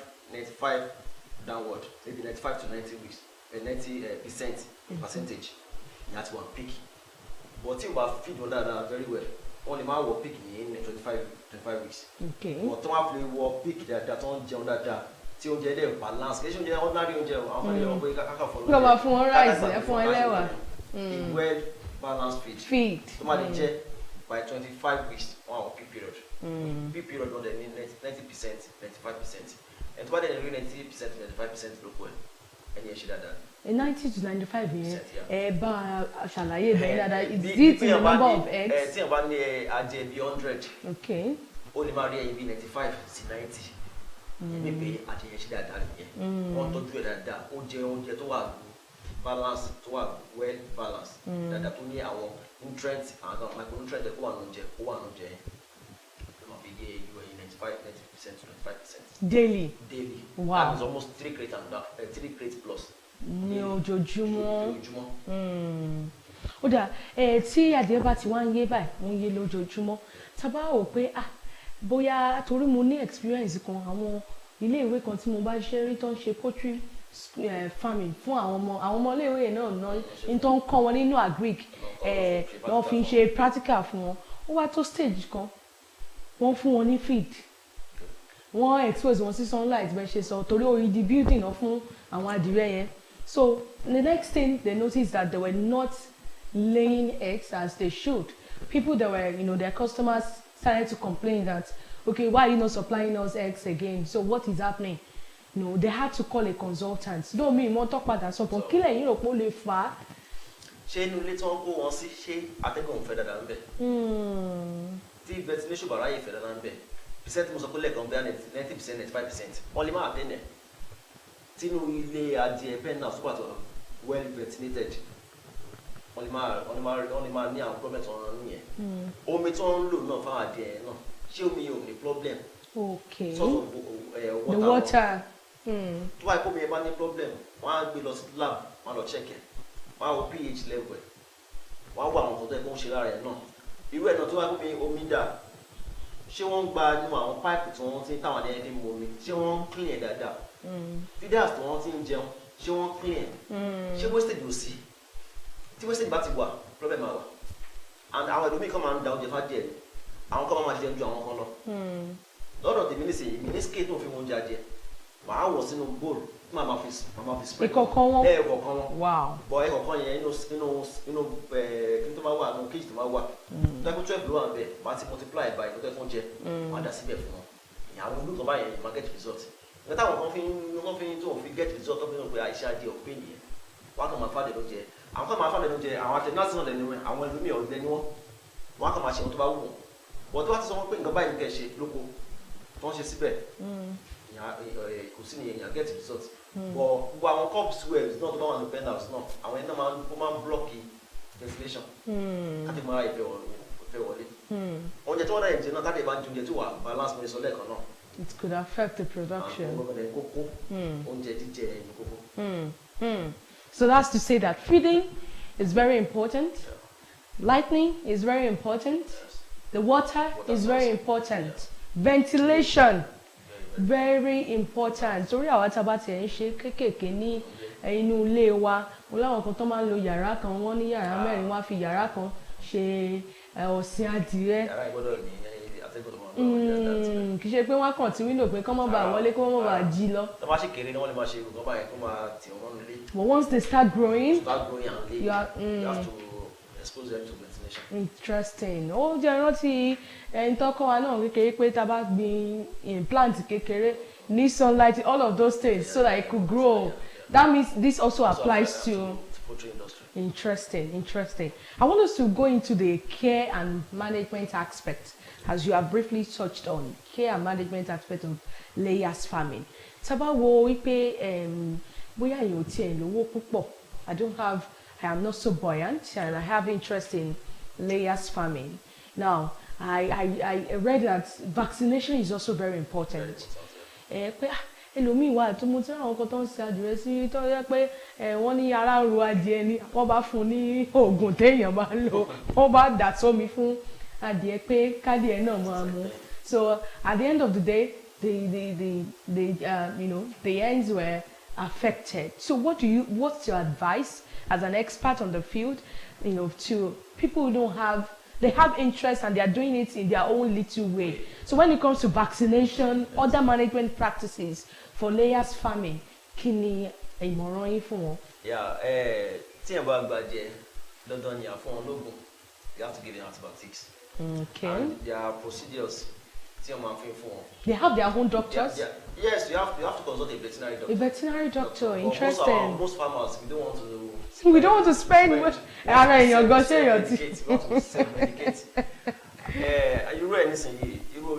downward, maybe 95 to 90 weeks, 90% percentage. That's one peak. But if we feed on that very well, wọ́n lè máa wọ peak ní 25 weeks. Okay. But tó máa fi wọ peak dáadáa tó ń jẹun dáadáa tí oúnjẹ dẹ̀ balance kì í ṣe oúnjẹ ordinary oúnjẹ àwọn kan lè wọ́n pé káká fún kí wọ́n máa fún wọn rice ẹ fún wọn ẹlẹ́wà. A well balanced feed. tó máa lè jẹ by 25 weeks wọ́n àwọn peak period. Peak period wọ́n dẹ̀ ní 90% 95%. Ẹ̀ tó bá dẹ̀ ní 90% 95% ló pọ̀ ẹni ẹ̀ ṣe dáadáa. 90 to 95 yẹn ẹ bá ṣàlàyé bẹ́ẹ̀ dáadáa is it the number of eggs. tí ẹ bá ní adìẹ bíi 100. Okay. ó lè máa rí ẹyin bíi 95 sí 90. ẹni pé adìẹ ṣe dáadáa nìyẹn. wọ́n tọ́jú ẹ̀ dáadáa ó jẹ oúnjẹ tó wà balance tó wà well balance dáadáa tó ní àwọn nutrients àwọn micronutrients kó wà lóúnjẹ yẹn. wọ́n fi yé ẹyọ ẹyin 90% to 95%. Daily. Wow. That is almost 3 crates and 3 crates plus. Ní ojoojúmọ́. Ó dà tí adìẹ bá ti wá ń yé báyìí wọ́n yé lójoojúmọ́ tá bá wò pé bóyá torí mo ní experience kan àwọn ilé ìwé kan tí mo bá ṣe rí tó ń ṣe poultry farming fún àwọn ọmọ ilé ìwé náà ní tó ń kọ́ wọn nínú Agric wọ́n fi ń ṣe practical fún wọn ó wá tó stage kan wọ́n fún wọn ní feed wọ́n expose wọn sí sunlight bẹ́ẹ̀ ṣe sọ torí òyìnbí building náà fún àwọn adìrẹ yẹn. So the next thing they noticed that they were not laying eggs as they should. People that were, their customers started to complain that, okay, why are you not supplying us eggs again? So what is happening? They had to call a consultant. Don't mean more talk about that. So for killer, kó lè fà á. Ṣé inú ilé tí wọ́n kó wọn sí ṣé atẹ́gùn fẹ́ dáadáa ń bẹ̀? Tí ventilation bàrá yìí fẹ́ dáadáa ń bẹ̀. Percent mo sọ pé lẹ́ẹ̀kan bẹ́ẹ̀ 90% 95%. Wọ́n lè máa tẹ́lẹ̀. Tínú ilé adìẹ pen house wà tó well ventilated wọ́n lè máa ní àwọn problem tó ń rán nìyẹn. Omi tó ń lò náà fáwọn adìẹ náà ṣé omi yóò ní problem. Okay. Source of the water. Tó wáyé kó omi yẹn bá ní problem wọ́n á gbé lọ sí lab wọ́n á lọ check ẹ̀ wọ́n á wo pH level ẹ̀ wọ́n á wo àwọn nǹkan tó yẹ kó ń ṣe lára ẹ̀ náà irú ẹ̀ náà tó wáyé kó omi dà ṣé wọ́n ń gba nínú àwọn pipe tí wọ́n ti ń táwọn adìẹ fi mu omi ṣé wọ́n ń clean ẹ̀ dáadáa. Feeders tí wọ́n ti ń jẹun ṣé wọ́n clean ṣé wastage ò sí tí wastage bá ti wà problem máa wà and àwọn ẹlòmíì kan máa ń da oúnjẹ fá díẹ̀ àwọn kan máa jẹun ju àwọn kan lọ lọ́dọ̀ tèmi nísìnyí mi ní scale tó fi mú oúnjẹ adìẹ màá wọ̀ sínú bowl tí màá máa fi spread ìkọ̀kan wọn bọ̀ ẹ̀kọ̀kan yẹn inú kí n tó máa wà nínú cage tó máa wà tó ẹ̀kọ́ 12 ló wà bẹ́ẹ̀ máa ti multiply by ìkọ́tọ́ ẹ̀kọ́ jẹ máa dà síbẹ̀ fún wọn ìyàwó olùkọ́ báyẹn máa get result nígbà táwọn kan fi get result tó fi hàn pé àìṣe adìẹ ò pé nìyẹn wọn kàn máa fàdé lóúnjẹ àwọn kan máa fàdé lóúnjẹ àwọn àtẹnudásí náà lẹnu ẹ àwọn ẹlòmíì ọ̀lẹ ni wọn kàn máa ṣe wọn tó bá wù wọn bọ̀ tó bá ti sọ wọn pé nǹkan báyìí kẹ́ ṣe lóko tó ń ṣe síbẹ̀ kò sí nìyẹn yàn get result bọ̀ gbogbo àwọn cups wells náà tó bá wà ní pen house náà àwọn ẹni náà máa ń block ventilation káàdì máa ìfẹ́ wọlé oúnjẹ tí wọ́n dá ìjẹ náà káàdì bá ń jẹ oúnjẹ tí wà balance mi sọ lẹ́ẹ̀kan náà. It could affect the production. So that's to say that feeding is very important, lighting is very important, the water is very important, ventilation very important. Torí àwọn tá bá ti ń ṣe kékèké ní inú ilé wa, mo láwọn kan tó máa ń lo yàrá kan, wọ́n ní yàrá mẹ́rin, wọ́n á fi yàrá kan ṣe ọ̀sìn adìrẹ. Yàrá ìgbọ́dọ̀ ní kì í ṣe pé wọ́n kàn tí window pé kọ́ mọ́ bá wọlé kọ́ mọ́ bá jí lọ. tó bá ṣe kéré ni wọ́n lè máa ṣe ìrùkọ́ báyìí kó máa tì wọ́n nílé. But once they start growing and lay, you have to expose them to ventilation. Interesting. Ó jẹ́ rántí ẹni tó kọ́ wa náà kékeré pé tá a bá gbin plant kékeré ní sunlight all of those things so that it could grow. That means this also applies to poultry industry. Interesting. I want us to go into the care and management aspect. As you have briefly touched on, care and management aspect of layers farming. Tábà wo wípé bóyá èèyàn tí ẹ̀ lówó púpọ̀, I am not so buoyant and I have interest in layers farming. Now, I read that vaccination is also very important. Pé ẹlòmíì wà tó mú tí àwọn kan tó ń ṣe àdìrẹ sí tó yẹ pé wọ́n ní ara ń ro adìẹ ni wọ́n bá fún ní oògùn téèyàn bá ń lò wọ́n bá dà sómi fún adìẹ pé kádìẹ náà máa mú. So at the end of the day the ends were affected. So what's your advice as an expert on the field, to people who don't have they have interest and they are doing it in their own little way. So when it comes to vaccination, other management practices for layers farming, kí ni ìmọ̀ràn yín fún wọn? Yeah, tí ẹ bá gbàjẹ́ dandan ni àfọ̀n ológun, you have to give them antibiotics. Okay. And there are procedures. They have their own doctors? Yes, you have to consult a veterinary doctor. A veterinary doctor, interesting. Most farmers, we don't want to... We don't want to spend much... I mean, you're going to say your teeth. Not to self-medicate. You read anything, you go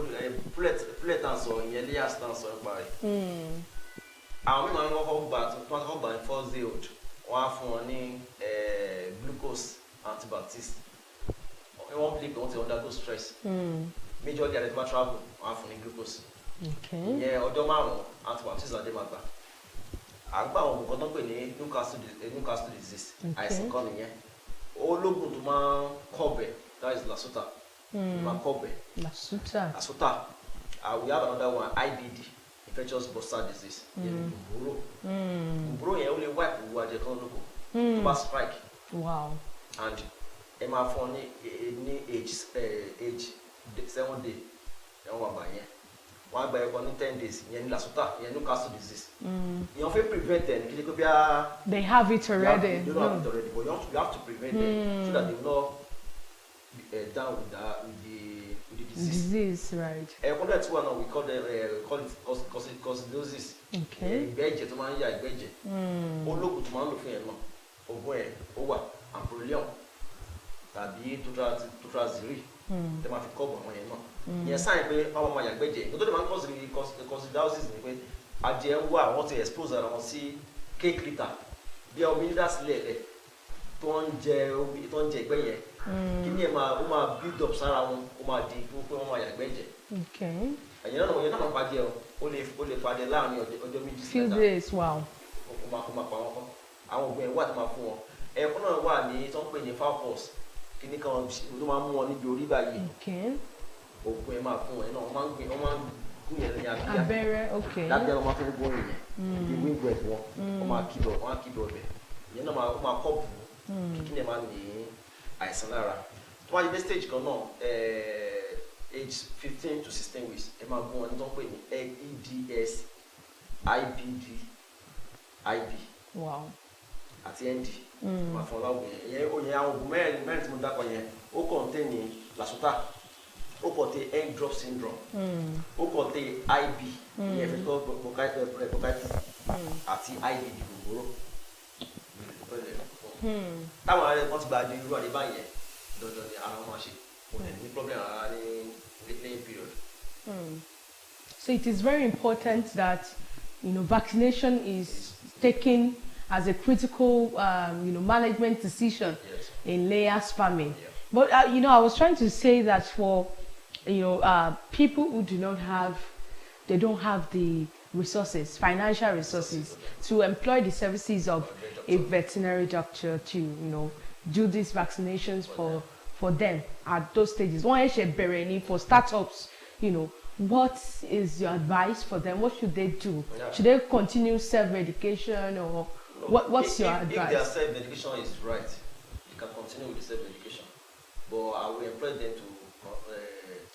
plate and so, in your layers and so, I remember going back in first day old, one for glucose antibiotics. One place don't undergo stress. Majorly at the travel, one for glucose. Okay. Yeah, ọjọ́ márùn-ún antibiotics are dem agba. Agba àwọn nǹkan tó ń pè ní Newcastle disease. Àìsàn kan nìyẹn. Ológun tó máa ń kọ̀bẹ̀, that is Lasuta. Máa kọ̀bẹ̀. Lasuta. We have another one, IBD, infectious bursar disease. Mburo yẹn ó lè wipe gbogbo àjẹ kan lóko. Tó bá strike. Wow. And ẹ máa fún ní age 7 days. Ẹ wọ́n wà bá yẹn. One by 10 days, Lasuta, Newcastle disease. You have to prevent them. They have it already. You don't have it already, but you have to prevent them so that they will not be down with the disease. Right. That's one we call it coccidiosis. Okay. Ìgbẹ́jẹ̀ tó máa ń yà ìgbẹ́jẹ̀. Ológun tó máa ń lò fún yẹn náà. Ogun ẹ̀ ó wà amprolium tàbí tutraziri. Tẹ́ máa fi kọ́ bọ̀ àwọn yẹn náà. Yẹn sáyẹn pé ọmọ ọmọ yàgbẹ́jẹ̀ nítorí tó máa ń coccidiosis ni pé adìẹ ń wà wọ́n ti expose ara wọn sí cake litter bí ọmọ yìí dá sílẹ̀ rẹ̀ tó ń jẹ ìgbẹ́ yẹn kí ni ẹ̀ máa build up sára wọn ó máa di pé wọ́n máa yàgbẹ́jẹ̀. ẹ̀yìn náà máa pàdé ó lè pàdé láàrin ọjọ́ méjì sí few days, wow. ó máa pa wọn kọ́ àwọn ògùn ẹ̀ wà tó máa fún wọn ẹ̀kọ́ náà wà ní tó ń pè ní fowl pox kí ni kan ló máa mú wọn níbi orí báyìí. Ògùn ẹ̀ máa fún ẹ náà wọ́n máa ń gún yẹn ní abíyá abẹ́rẹ́ lábẹ́ wọn máa fi ń gún yẹn ibi winglet wọn wọ́n máa kí bọ̀ ọbẹ̀ ìyẹn náà máa kọ́ bù kíkí ni ẹ̀ máa ní àìsàn lára tó wáyé dé stage kan náà age 15 to 16 weeks ẹ máa gún wọn ní tó ń pè ní EDS IBD IB àti ND máa fún ọ láwùjọ yẹn àwọn ògùn mẹ́rin tí mo dákọ̀ yẹn ó contain ní Lasuta. Ó contain egg drop syndrome. Ó contain IB, infectious bronchitis, àti IBD gbogbooro. Táwọn ará wọn ti gba àjọ irú àdébá yẹn dandan ni ara wọn máa ṣe. Kò ní problem ara ní lẹ́yìn period. So it is very important that vaccination is taken as a critical management decision in layers farming. But I was trying to say that for people who don't have the resources, financial resources, to employ the services of a veterinary doctor to, do these vaccinations for them at those stages. One for startups, what is your advice for them? What should they do? Should they continue self-medication or what's your advice? If their self-medication is right, you can continue with the self-medication. But I will employ them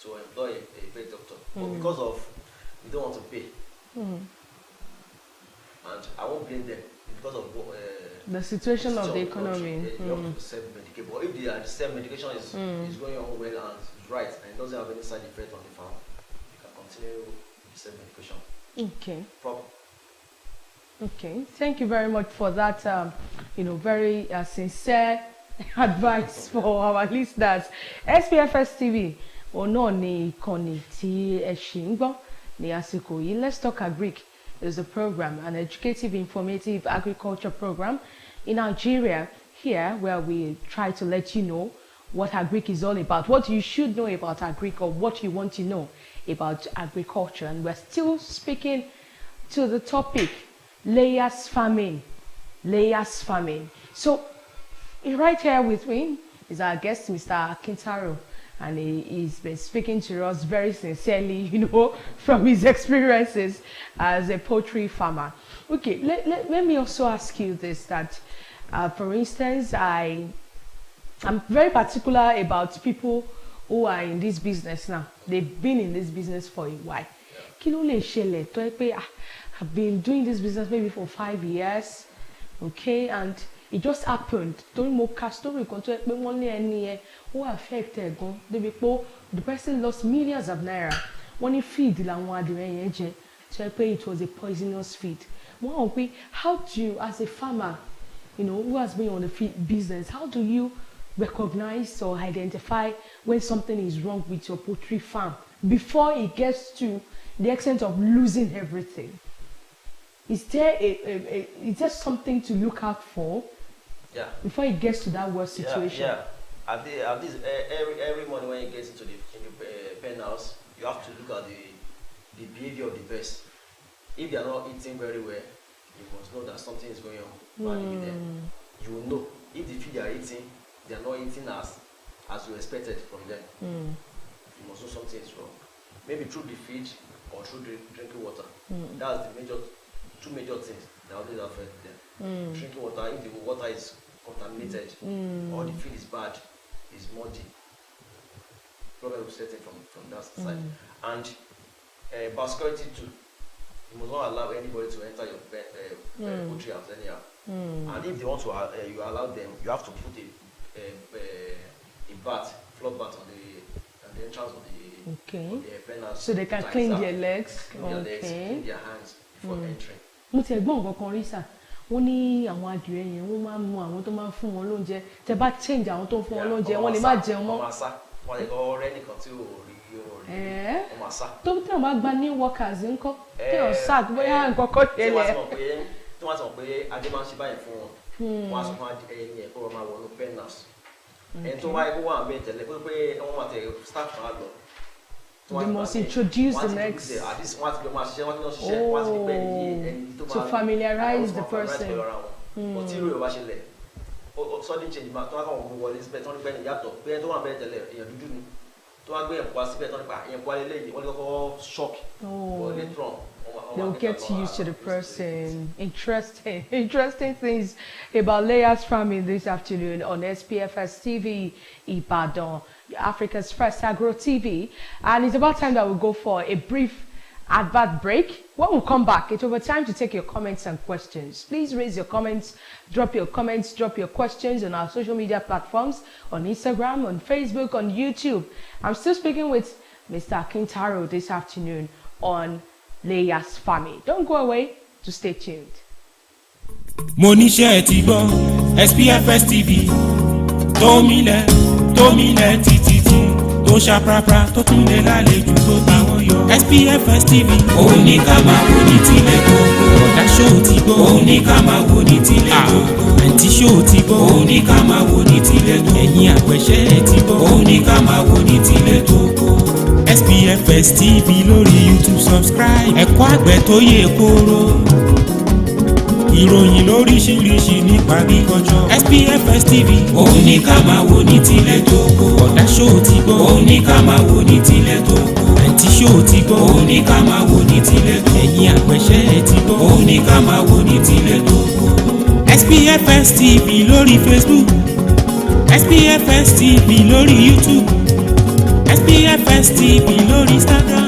to employ a vet doctor. But because of we don't want to pay, and I won't blame them because of the situation of the economy. You have to self-medicate. But if the self-medication is going on well and is right and it doesn't have any side effect on the farm, you can continue with self-medication. Okay. Problem. Okay. Thank you very much for that. Very sincere advice for our listeners. SPFS TV náà ni ìkànnì tí ẹ ṣì ń gbọ́ ní àsìkò yìí. Let's Talk Agric is a program, an educative, informative agriculture program in Nigeria here, where we try to let you know what Agric is all about, what you should know about Agric, or what you want to know about agriculture. And we're still speaking to the topic, layers farming. So right here with me is our guest, Mr. Kintaro, and he's been speaking to us very sincerely, from his experiences as a poultry farmer. Okay, let me also ask you this, that for instance, I I'm very particular about people who are in this business now. They've been in this business for a while. Kí ló lè ṣẹlẹ̀ tó pé I've been doing this business maybe for 5 years, okay, and it just happened. Torí mo ka story kan tó pé wọ́n ní ẹni yẹn ó affect ẹ̀ gan débi pé the person lost millions of naira. Wọ́n ní feed làwọn adìrẹ yẹn jẹ tó pé it was a poisonous feed. Wọ́n wọ́n pé how do you as a farmer, you know, who has been on the feed business, how do you recognize or identify when something is wrong with your poultry farm before it gets to the extent of losing everything? Is there something to look out for before it gets to that worst situation? At this, every morning when you get into the pen house, you have to look at the behavior of the birds. If they are not eating very well, you must know that something is going on with them. You will know if the feed they are eating, they are not eating as you expected from them. You must know something is wrong. Maybe through the feed or through drinking water. That's the two major things that always affect them. Drinking water, if the water is contaminated or the feed is bad, is muddy, problem will set in from that side. And biosecurity too. You must not allow anybody to enter your poultry house anyhow. And if they want to, you allow them, you have to put a floor bat on the entrance of the pen house. So they can clean their legs. Clean their hands before entering. Mo ti ẹ̀gbọ́n nǹkan kan rí sà wọ́n ní àwọn adìrẹ yẹn wọ́n máa ń mú àwọn tó máa ń fún wọn lóúnjẹ tẹ́ bá change àwọn tó ń fún wọn lóúnjẹ wọ́n lè má jẹun mọ́. wọ́n lè kọ́ rẹ́ nìkan tí ò rí wọ́n máa sá. tó tí wọ́n bá gba new workers ńkọ́ tí wọ́n sá bóyá nǹkan kan ṣẹlẹ̀. tí wọ́n ti mọ̀ pé adé máa ń ṣe báyìí fún wọn wọ́n á sọ fún ẹni ẹ̀ kó wọ́n máa wọnú pen house. ẹni tó wáyé kó wà ń bẹ tẹ́lẹ̀ pé wọ́n máa tẹ staff kan lọ. They must introduce the next to familiarize the person. Sudden change ma tó wá kàn wọ́n wọlé síbẹ̀ tó ń gbẹ́ ní yàtọ̀ pé ẹni tó wà bẹ́ẹ̀ tẹ́lẹ̀ èèyàn dúdú ni tó wá gbé ẹ̀kọ́ wá síbẹ̀ tó ń pa ẹ̀kọ́ wá lélẹ́yìn wọ́n lè kọ́kọ́ shock wọlé tron. They'll get used to the person. Interesting things about Layers Farming this afternoon on SPFS TV Ibadan, Africa's first agro TV. And it's about time that we go for a brief advert break. When we come back, it's over time to take your comments and questions. Please raise your comments, drop your questions on our social media platforms, on Instagram, on Facebook, on YouTube. I'm still speaking with Mr. Akintaro this afternoon on Layers Farming. Don't go away, to stay tuned. Mo níṣẹ́ ti gbọ́ SPFS TV tómilẹ̀ títí tó ṣàprápra tó tún lè lálejò tó bá wọn yọ. SPFS TV òun ní ká máa wò ní tilẹ̀ gbogbo. Ọ̀dà ṣó ti gbọ́ òun ní ká máa wò ní tilẹ̀ gbogbo. Àǹtí ṣó ti gbọ́ òun ní ká máa wò ní tilẹ̀ gbogbo. Ẹ̀yin àpẹ̀ṣẹ́ ti gbọ́ òun ní ká máa wò ní tilẹ̀ gbogbo. SPFS TV lórí YouTube subscribe. Ẹ̀kọ́ àgbẹ̀ tó yè kóró. Ìròyìn lóríṣiríṣi nípa agriculture. SPFS TV òun ní ká máa wò ní tilẹ̀ tókò. Ọ̀dà ṣó ti gbọ́ òun ní ká máa wò ní tilẹ̀ tókò. Àǹtí ṣó ti gbọ́ òun ní ká máa wò ní tilẹ̀ tókò. Ẹ̀yin àpẹ̀ṣẹ́ ti gbọ́ òun ní ká máa wò ní tilẹ̀ tókò. SPFS TV lórí Facebook. SPFS TV lórí YouTube. SPFS TV lórí Instagram.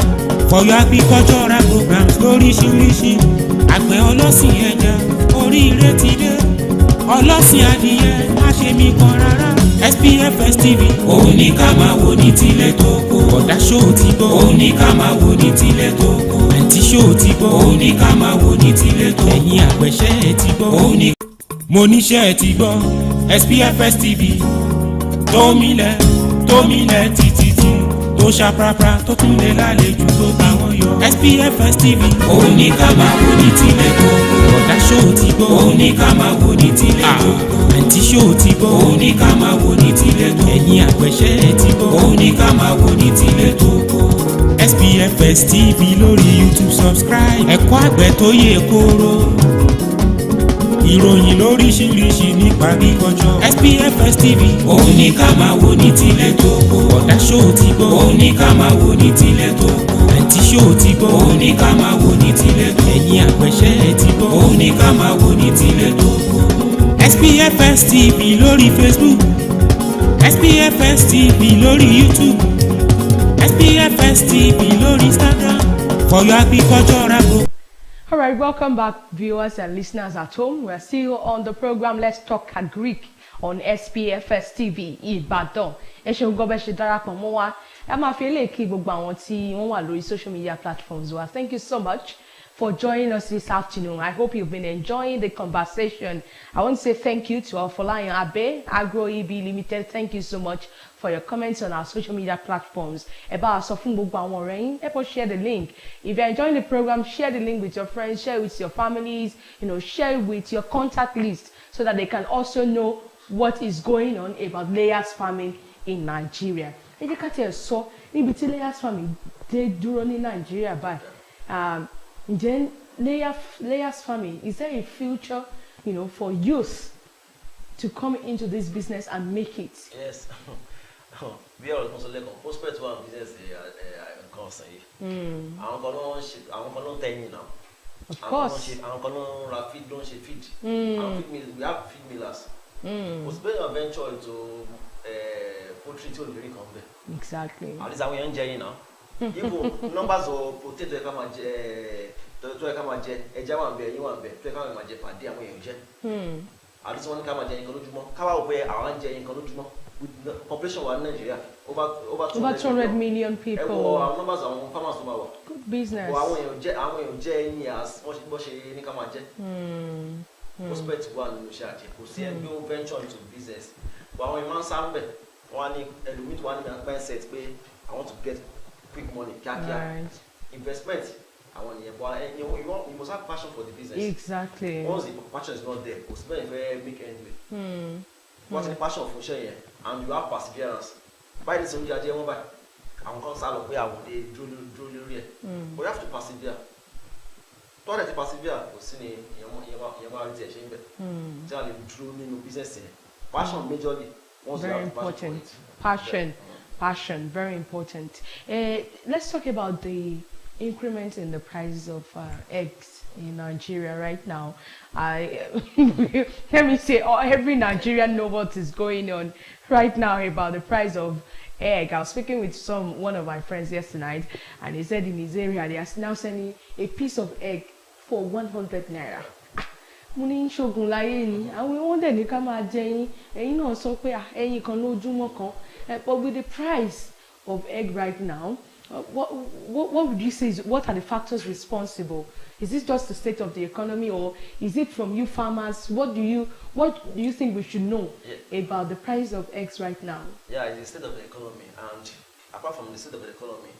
For your agricultural programs lóríṣiríṣi. Àgbẹ̀ ọlọ́sìn ẹja oríire ti dé. Ọlọ́sìn adìyẹ má ṣe mí kan rárá. SPFS TV òun ní ká máa wò ní tilẹ̀ tókò. Ọ̀dà ṣó ti gbọ́ òun ní ká máa wò ní tilẹ̀ tókò. Àǹtí ṣó ti gbọ́ òun ní ká máa wò ní tilẹ̀ tókò. Ẹ̀yin àpẹ̀ṣẹ́ ti gbọ́ òun ní. Mo níṣẹ́ ti gbọ́ SPFS TV tómilẹ̀ títí tó ṣàprápra tó tún lè lálejò tó bá wọn yọ. SPFS TV òun ní ká máa wò ní tilẹ̀ gbogbo. Ọ̀dà ṣó ti gbọ́ òun ní ká máa wò ní tilẹ̀ gbogbo. Àǹtí ṣó ti gbọ́ òun ní ká máa wò ní tilẹ̀ gbogbo. Ẹ̀yin àpẹ̀ṣẹ́ ti gbọ́ òun ní ká máa wò ní tilẹ̀ gbogbo. SPFS TV lórí YouTube subscribe. Ẹ̀kọ́ àgbẹ̀ tó yè kóró. Ìròyìn lóríṣiríṣi nípa agriculture. SPFS TV òun ní ká máa wò ní tilẹ̀ tókò. Ọ̀dà ṣó ti gbọ́ òun ní ká máa wò ní tilẹ̀ tókò. Àǹtí ṣó ti gbọ́ òun ní ká máa wò ní tilẹ̀ tókò. Ẹ̀yin àpẹ̀ṣẹ́ ti gbọ́ òun ní ká máa wò ní tilẹ̀ tókò. SPFS TV lórí Facebook. SPFS TV lórí YouTube, SPFS TV lórí Instagram, for your agricultural growth. All right, welcome back, viewers and listeners at home. We're still on the program Let's Talk Agric on SPFS TV Ìbàdàn. Ẹ ṣeun gbọ́ bẹ́ ṣe darapọ̀ mọ́ wa. Ẹ máa fi eléyìí kí gbogbo àwọn tí wọ́n wà lórí social media platforms wa. Thank you so much for joining us this afternoon. I hope you've been enjoying the conversation. I want to say thank you to Afolayan Abe, Agro EB Limited. Thank you so much for your comments on our social media platforms. Eba sọ fún gbogbo àwọn ọ̀rẹ́ yín, ẹ kó share the link. If you're enjoying the program, share the link with your friends, share it with your families, share it with your contact list so that they can also know what is going on about layers farming in Nigeria. Ẹ jẹ́ ká tiẹ̀ sọ níbi tí layers farming dé dúró ní Nigeria báyìí. Then layers farming, is there a future, for youth to come into this business and make it? Yes. We are responsible for prospect one business constantly. Àwọn kan ló ń tẹ̀yìn now. Of course. Àwọn kan ló ń ra feed, ló ń ṣe feed. We have feed millers. Prospect a venture into poultry tí olùdarí kan bẹ̀. Exactly. At least àwọn èèyàn ń jẹ yín now. Even numbers of potato ká máa jẹ tó ká máa jẹ ẹja wà ń bẹ ẹyin wà ń bẹ tó ká máa jẹ pàdé àwọn èèyàn jẹ. At least wọ́n ní ká máa jẹ nǹkan lójúmọ́ ká wá wò pé àwọn ń jẹ nǹkan lójúmọ́ with the population wa ní Nigeria over 200 million people. Ẹ wo àwọn numbers àwọn farmers tó máa wà. Good business. Àwọn èèyàn jẹ ẹyin as bó ṣe ní ká máa jẹ. Prospect wà nínú iṣẹ́ àjẹ kò sí ẹgbẹ́ ó venture into business. Àwọn èèyàn máa ń sá ń bẹ̀ wọ́n á ní ẹlòmíì tó wà ní mindset pé I want to get quick money, kíákíá. Investment, you must have passion for the business. Exactly. Once the passion is not there, you spend very make end with. What's the passion for sharing? And you have perseverance. By this only idea, one by I'm going to start where I want to draw. But you have to persevere. To let you persevere, you see, you're going to change. Tell you draw in business. Passion majorly. Very important. Passion, very important. Let's talk about the increment in the price of eggs in Nigeria right now. Let me say, every Nigerian knows what is going on right now about the price of egg. I was speaking with one of my friends yesterday, and he said in his area they are now selling a piece of egg for 100 naira. Mo ní ṣoògùn láyé ni àwọn wọ́n dẹ̀ ní ká máa jẹ yín ẹ̀yin náà sọ pé ẹyin kan lójúmọ́ kan. But with the price of egg right now, what would you say what are the factors responsible? Is this just the state of the economy, or is it from you farmers? What do you think we should know about the price of eggs right now? Yeah, it's the state of the economy, and apart from the state of the economy,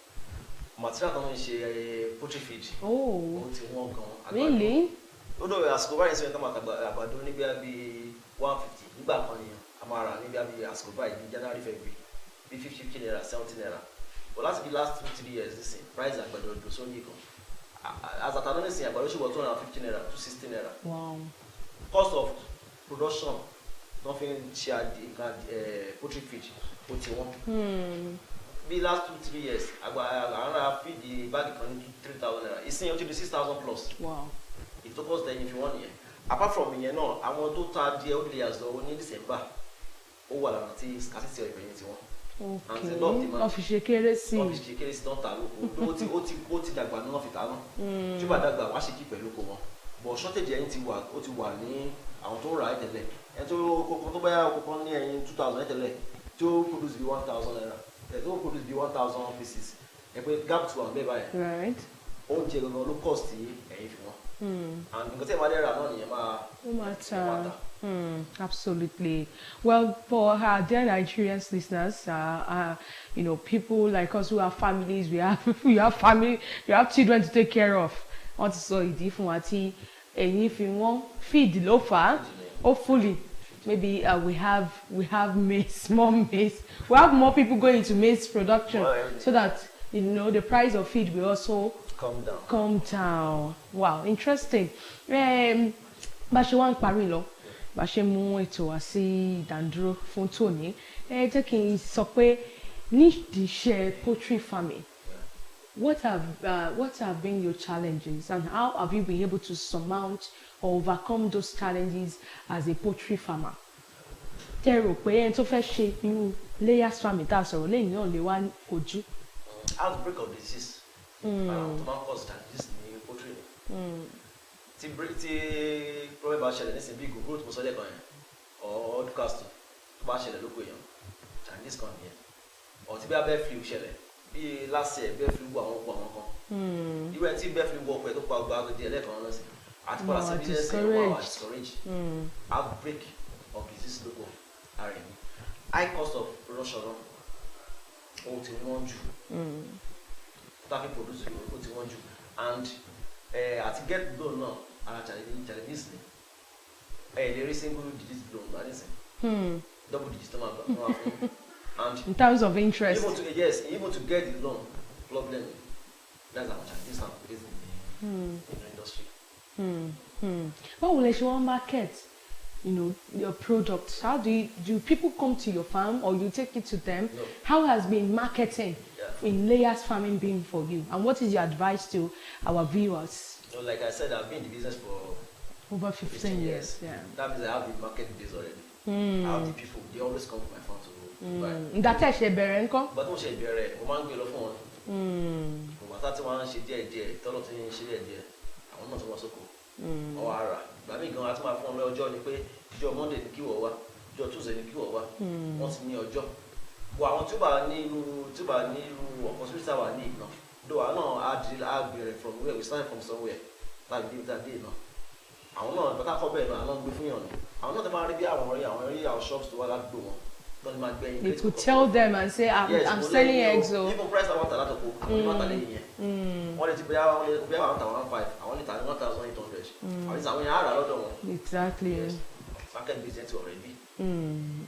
material kan ṣe poultry feed. Oh. Really? Although àsìkò báyìí sọ kama àgbàdo ní bí 150 nígbà kan ni amara ní bí àsìkò báyìí bí January February bí 50 naira 70 naira. But last 2-3 years this price àgbàdo do so ní kan. As at another thing àgbàdo ṣe wọ 250 naira 260 naira. Wow. Cost of production nothing share poultry feed ó ti wọ́n. Bí last 2-3 years àgbàdo feed the bag kan ní 3,000 naira. Ìsìn ó ti di 6,000 plus. Wow. It took us then if you want here. Apart from here, no, I want to tell the old layers though in December. Oh, well, I'm saying scarcity of anything. Okay. Official keresi. Official keresi don't tell you. Oti dagba no fit anu. Tí bá dàgbà wá ṣe keep pẹ̀lú ko wọn. But shortage ẹyin ti wà, ó ti wà ní àwọn tó rà tẹ́lẹ̀. En tó bá yá kokon ní ẹyin 2000 tẹ́lẹ̀. Tí ó produce be 1,000 naira. Tí ó produce be 1,000 pieces. Ẹ pé gap to am be báyìí. Right. Oúnjẹ gangan ló cost ẹyin fi wọn. And because no matter. Absolutely. Well, for our dear Nigerian listeners, people like us who have families, we have family, we have children to take care of. Want to so ìdí fún wa tí ẹ̀yin fi wọ́n feed ló fà á. Hopefully, maybe we have maize, more maize. We have more people going into maize production, so that the price of feed will also calm down. Wow, interesting. Bá ṣe wá ń parí lọ, bá ṣe mú ètò wá sí ìdádúró fún tòní, jẹ́ kí n sọ pé nídìí iṣẹ́ poultry farming, what have been your challenges, and how have you been able to surmount or overcome those challenges as a poultry farmer? tẹ́ rò pé ẹni tó fẹ́ ṣe irú layers farming tá a sọ̀rọ̀ lẹ́yìn náà lè wá kojú. Outbreak of disease. To máa ń cause disease ní poultry ni. Tí problem bá ṣẹlẹ̀ nísìnyí bí growth mo sọ lẹ́ẹ̀kan yẹn or outcast tó bá ṣẹlẹ̀ lóko èèyàn Chinese kan nìyẹn. Or tí bí abẹ́ flu ṣẹlẹ̀ bí last year bẹ́ẹ̀ flu wọ àwọn kan. Irú ẹ̀ tí bẹ́ẹ̀ flu wọ ọkọ̀ ẹ̀ tó pa ọgbà díẹ̀ lẹ́ẹ̀kan náà sí. Àti padà sí business ẹ̀ wọ́n wà discourage. Outbreak of disease lóko RM. High cost of production náà ó ti wọ́n jù. Tafi produce ó ti wọ́n jù and àti get loan náà ara challenges ni lè rí single digit loan gba nísìn double digit tó máa gbà wọ́n á fún and in terms of interest even to get the loan problem that's our challenges now in the industry. Báwo lè ṣe wọ́n market your products? How do people come to your farm or you take it to them? No. How has been marketing in layers farming been for you? And what is your advice to our viewers? So like I said, I've been in the business for over 15 years. Yeah. That means I have the market base already. I have the people. They always come to my farm to buy. That is a better income. But don't say better. We man go look for one. But that's one she did. Tell us she did. I want not to also go. Or ara. But me gan ati ma fún ọjọ́ ni pé ọjọ́ Monday ni kí wọ́ wá, ọjọ́ Tuesday ni kí wọ́ wá. Wọ́n ti ní ọjọ́. Wo àwọn tí ó bá ní irú opportunity wà ní ìgbọ̀n. Though I know I be from where we started from somewhere. Like give that day now. Àwọn náà bàtà kọ́ bẹ́ẹ̀ náà àwọn gbé fún yàn ni. Àwọn náà ti máa rí bí àwọn rí àwọn shops tó wá ládùúgbò wọn. You could tell them and say, I'm selling eggs. Even price I want a lot of people. I'm not telling you. Only to be around 1,500. I only 1,800. At least I want a lot of one. Exactly. Yes. Market business already.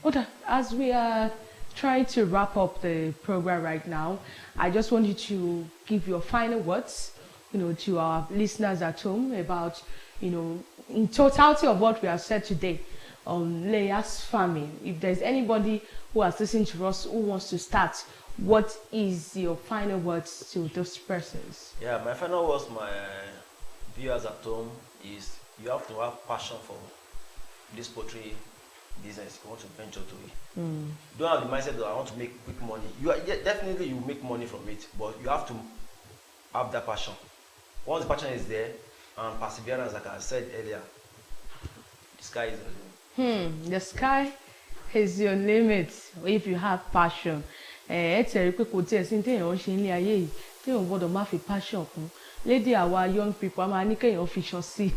Okay, as we are trying to wrap up the program right now, I just want you to give your final words, to our listeners at home about, in totality of what we have said today on layers farming. If there's anybody who has listened to us who wants to start, what is your final words to those persons? Yeah, my final words, my viewers at home, is you have to have passion for this poultry business. You want to venture to it. Don't have the mindset that I want to make quick money. Definitely you make money from it, but you have to have that passion. Once the passion is there and perseverance, like I said earlier, the sky is the limit. The sky is your limit if you have passion. It's a kò tí ẹ sí téèyàn ṣe ní ayé yìí téèyàn gbọ́dọ̀ má fi passion kún. Lady our young people a máa ní kéèyàn fiṣan sí.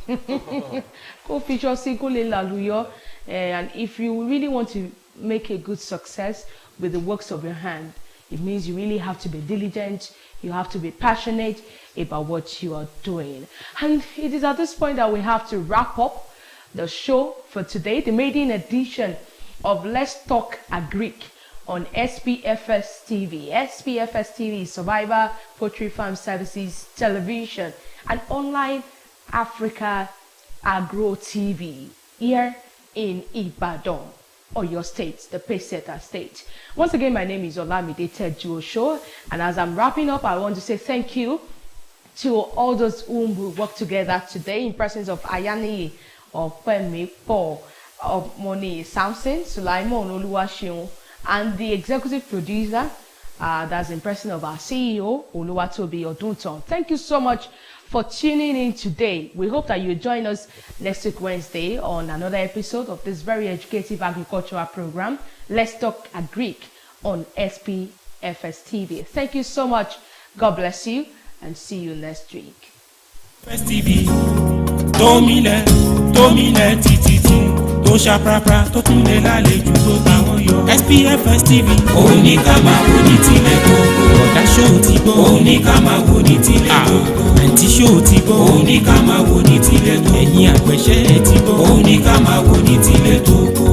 Kó fiṣan sí kó lè lálùyọ. And if you really want to make a good success with the works of your hand, it means you really have to be diligent. You have to be passionate about what you are doing. And it is at this point that we have to wrap up the show for today, the maiden edition of Let's Talk Agric on SPFS TV. SPFS TV is Survivor Poultry Farm Services Television, and online Africa Agro TV here in Ibadan, or your state, the Peseta state. Once again, my name is Olamide Tejuosho, and as I'm wrapping up, I want to say thank you to all those whom we work together today in presence of Ayani of Femi Paul, of Moni Samson, Sulaimon Oluwaseun, and the executive producer, that's in person of our CEO, Oluwatobi Odunton. Thank you so much for tuning in today. We hope that you join us next week Wednesday on another episode of this very educative agricultural program, Let's Talk Agric on SPFS TV. Thank you so much. God bless you, and see you next week. STV, Domine, tititi, tó ṣàprapra, tó tún lè lálejò tó táwọn yọ. SPFS TV, òun ní ká máa wò ní tilẹ̀ gbogbo. Ọ̀dà ṣó ti gbọ́, òun ní ká máa wò ní tilẹ̀ gbogbo. Àǹtí ṣó ti gbọ́, òun ní ká máa wò ní tilẹ̀ gbogbo. Ẹ̀yin àgbẹ̀ṣẹ́ ẹ ti gbọ́, òun ní ká máa wò ní tilẹ̀ gbogbo.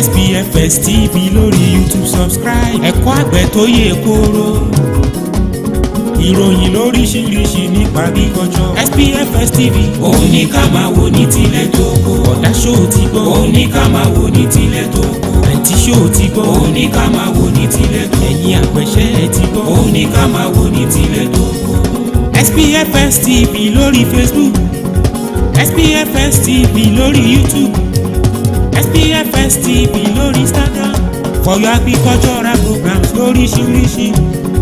SPFS TV lórí YouTube, subscribe. Ẹ̀kọ́ àgbẹ̀ tó yè kóró. Ìròyìn lóríṣiríṣi nípa agriculture. SPFS TV, òun ní ká máa wò ní tilẹ̀ tókò. Ọ̀dà ṣó ti gbọ́, òun ní ká máa wò ní tilẹ̀ tókò. Àǹtí ṣó ti gbọ́, òun ní ká máa wò ní tilẹ̀ tókò. Ẹ̀yin àgbẹ̀ṣẹ́ ẹ ti gbọ́, òun ní ká máa wò ní tilẹ̀ tókò. SPFS TV lórí Facebook, SPFS TV lórí YouTube, SPFS TV lórí Instagram for your agricultural programs lóríṣiríṣi.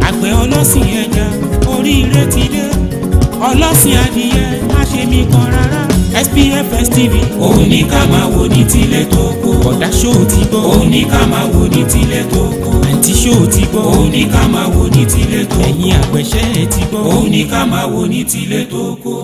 Àgbẹ̀ ọlọ́sìn ẹja oríire ti dé. Ọlọ́sìn adìyẹ má ṣe mí kan rárá. SPFS TV òun ní ká máa wò ní tilẹ̀ tó kó. Bọ̀dá ṣó ti gbọ́ òun ní ká máa wò ní tilẹ̀ tó kó. Àǹtí ṣó ti gbọ́ òun ní ká máa wò ní tilẹ̀ tó kó. Ẹ̀yin àgbẹ̀ṣẹ́ ti gbọ́ òun ní ká máa wò ní tilẹ̀ tó kó.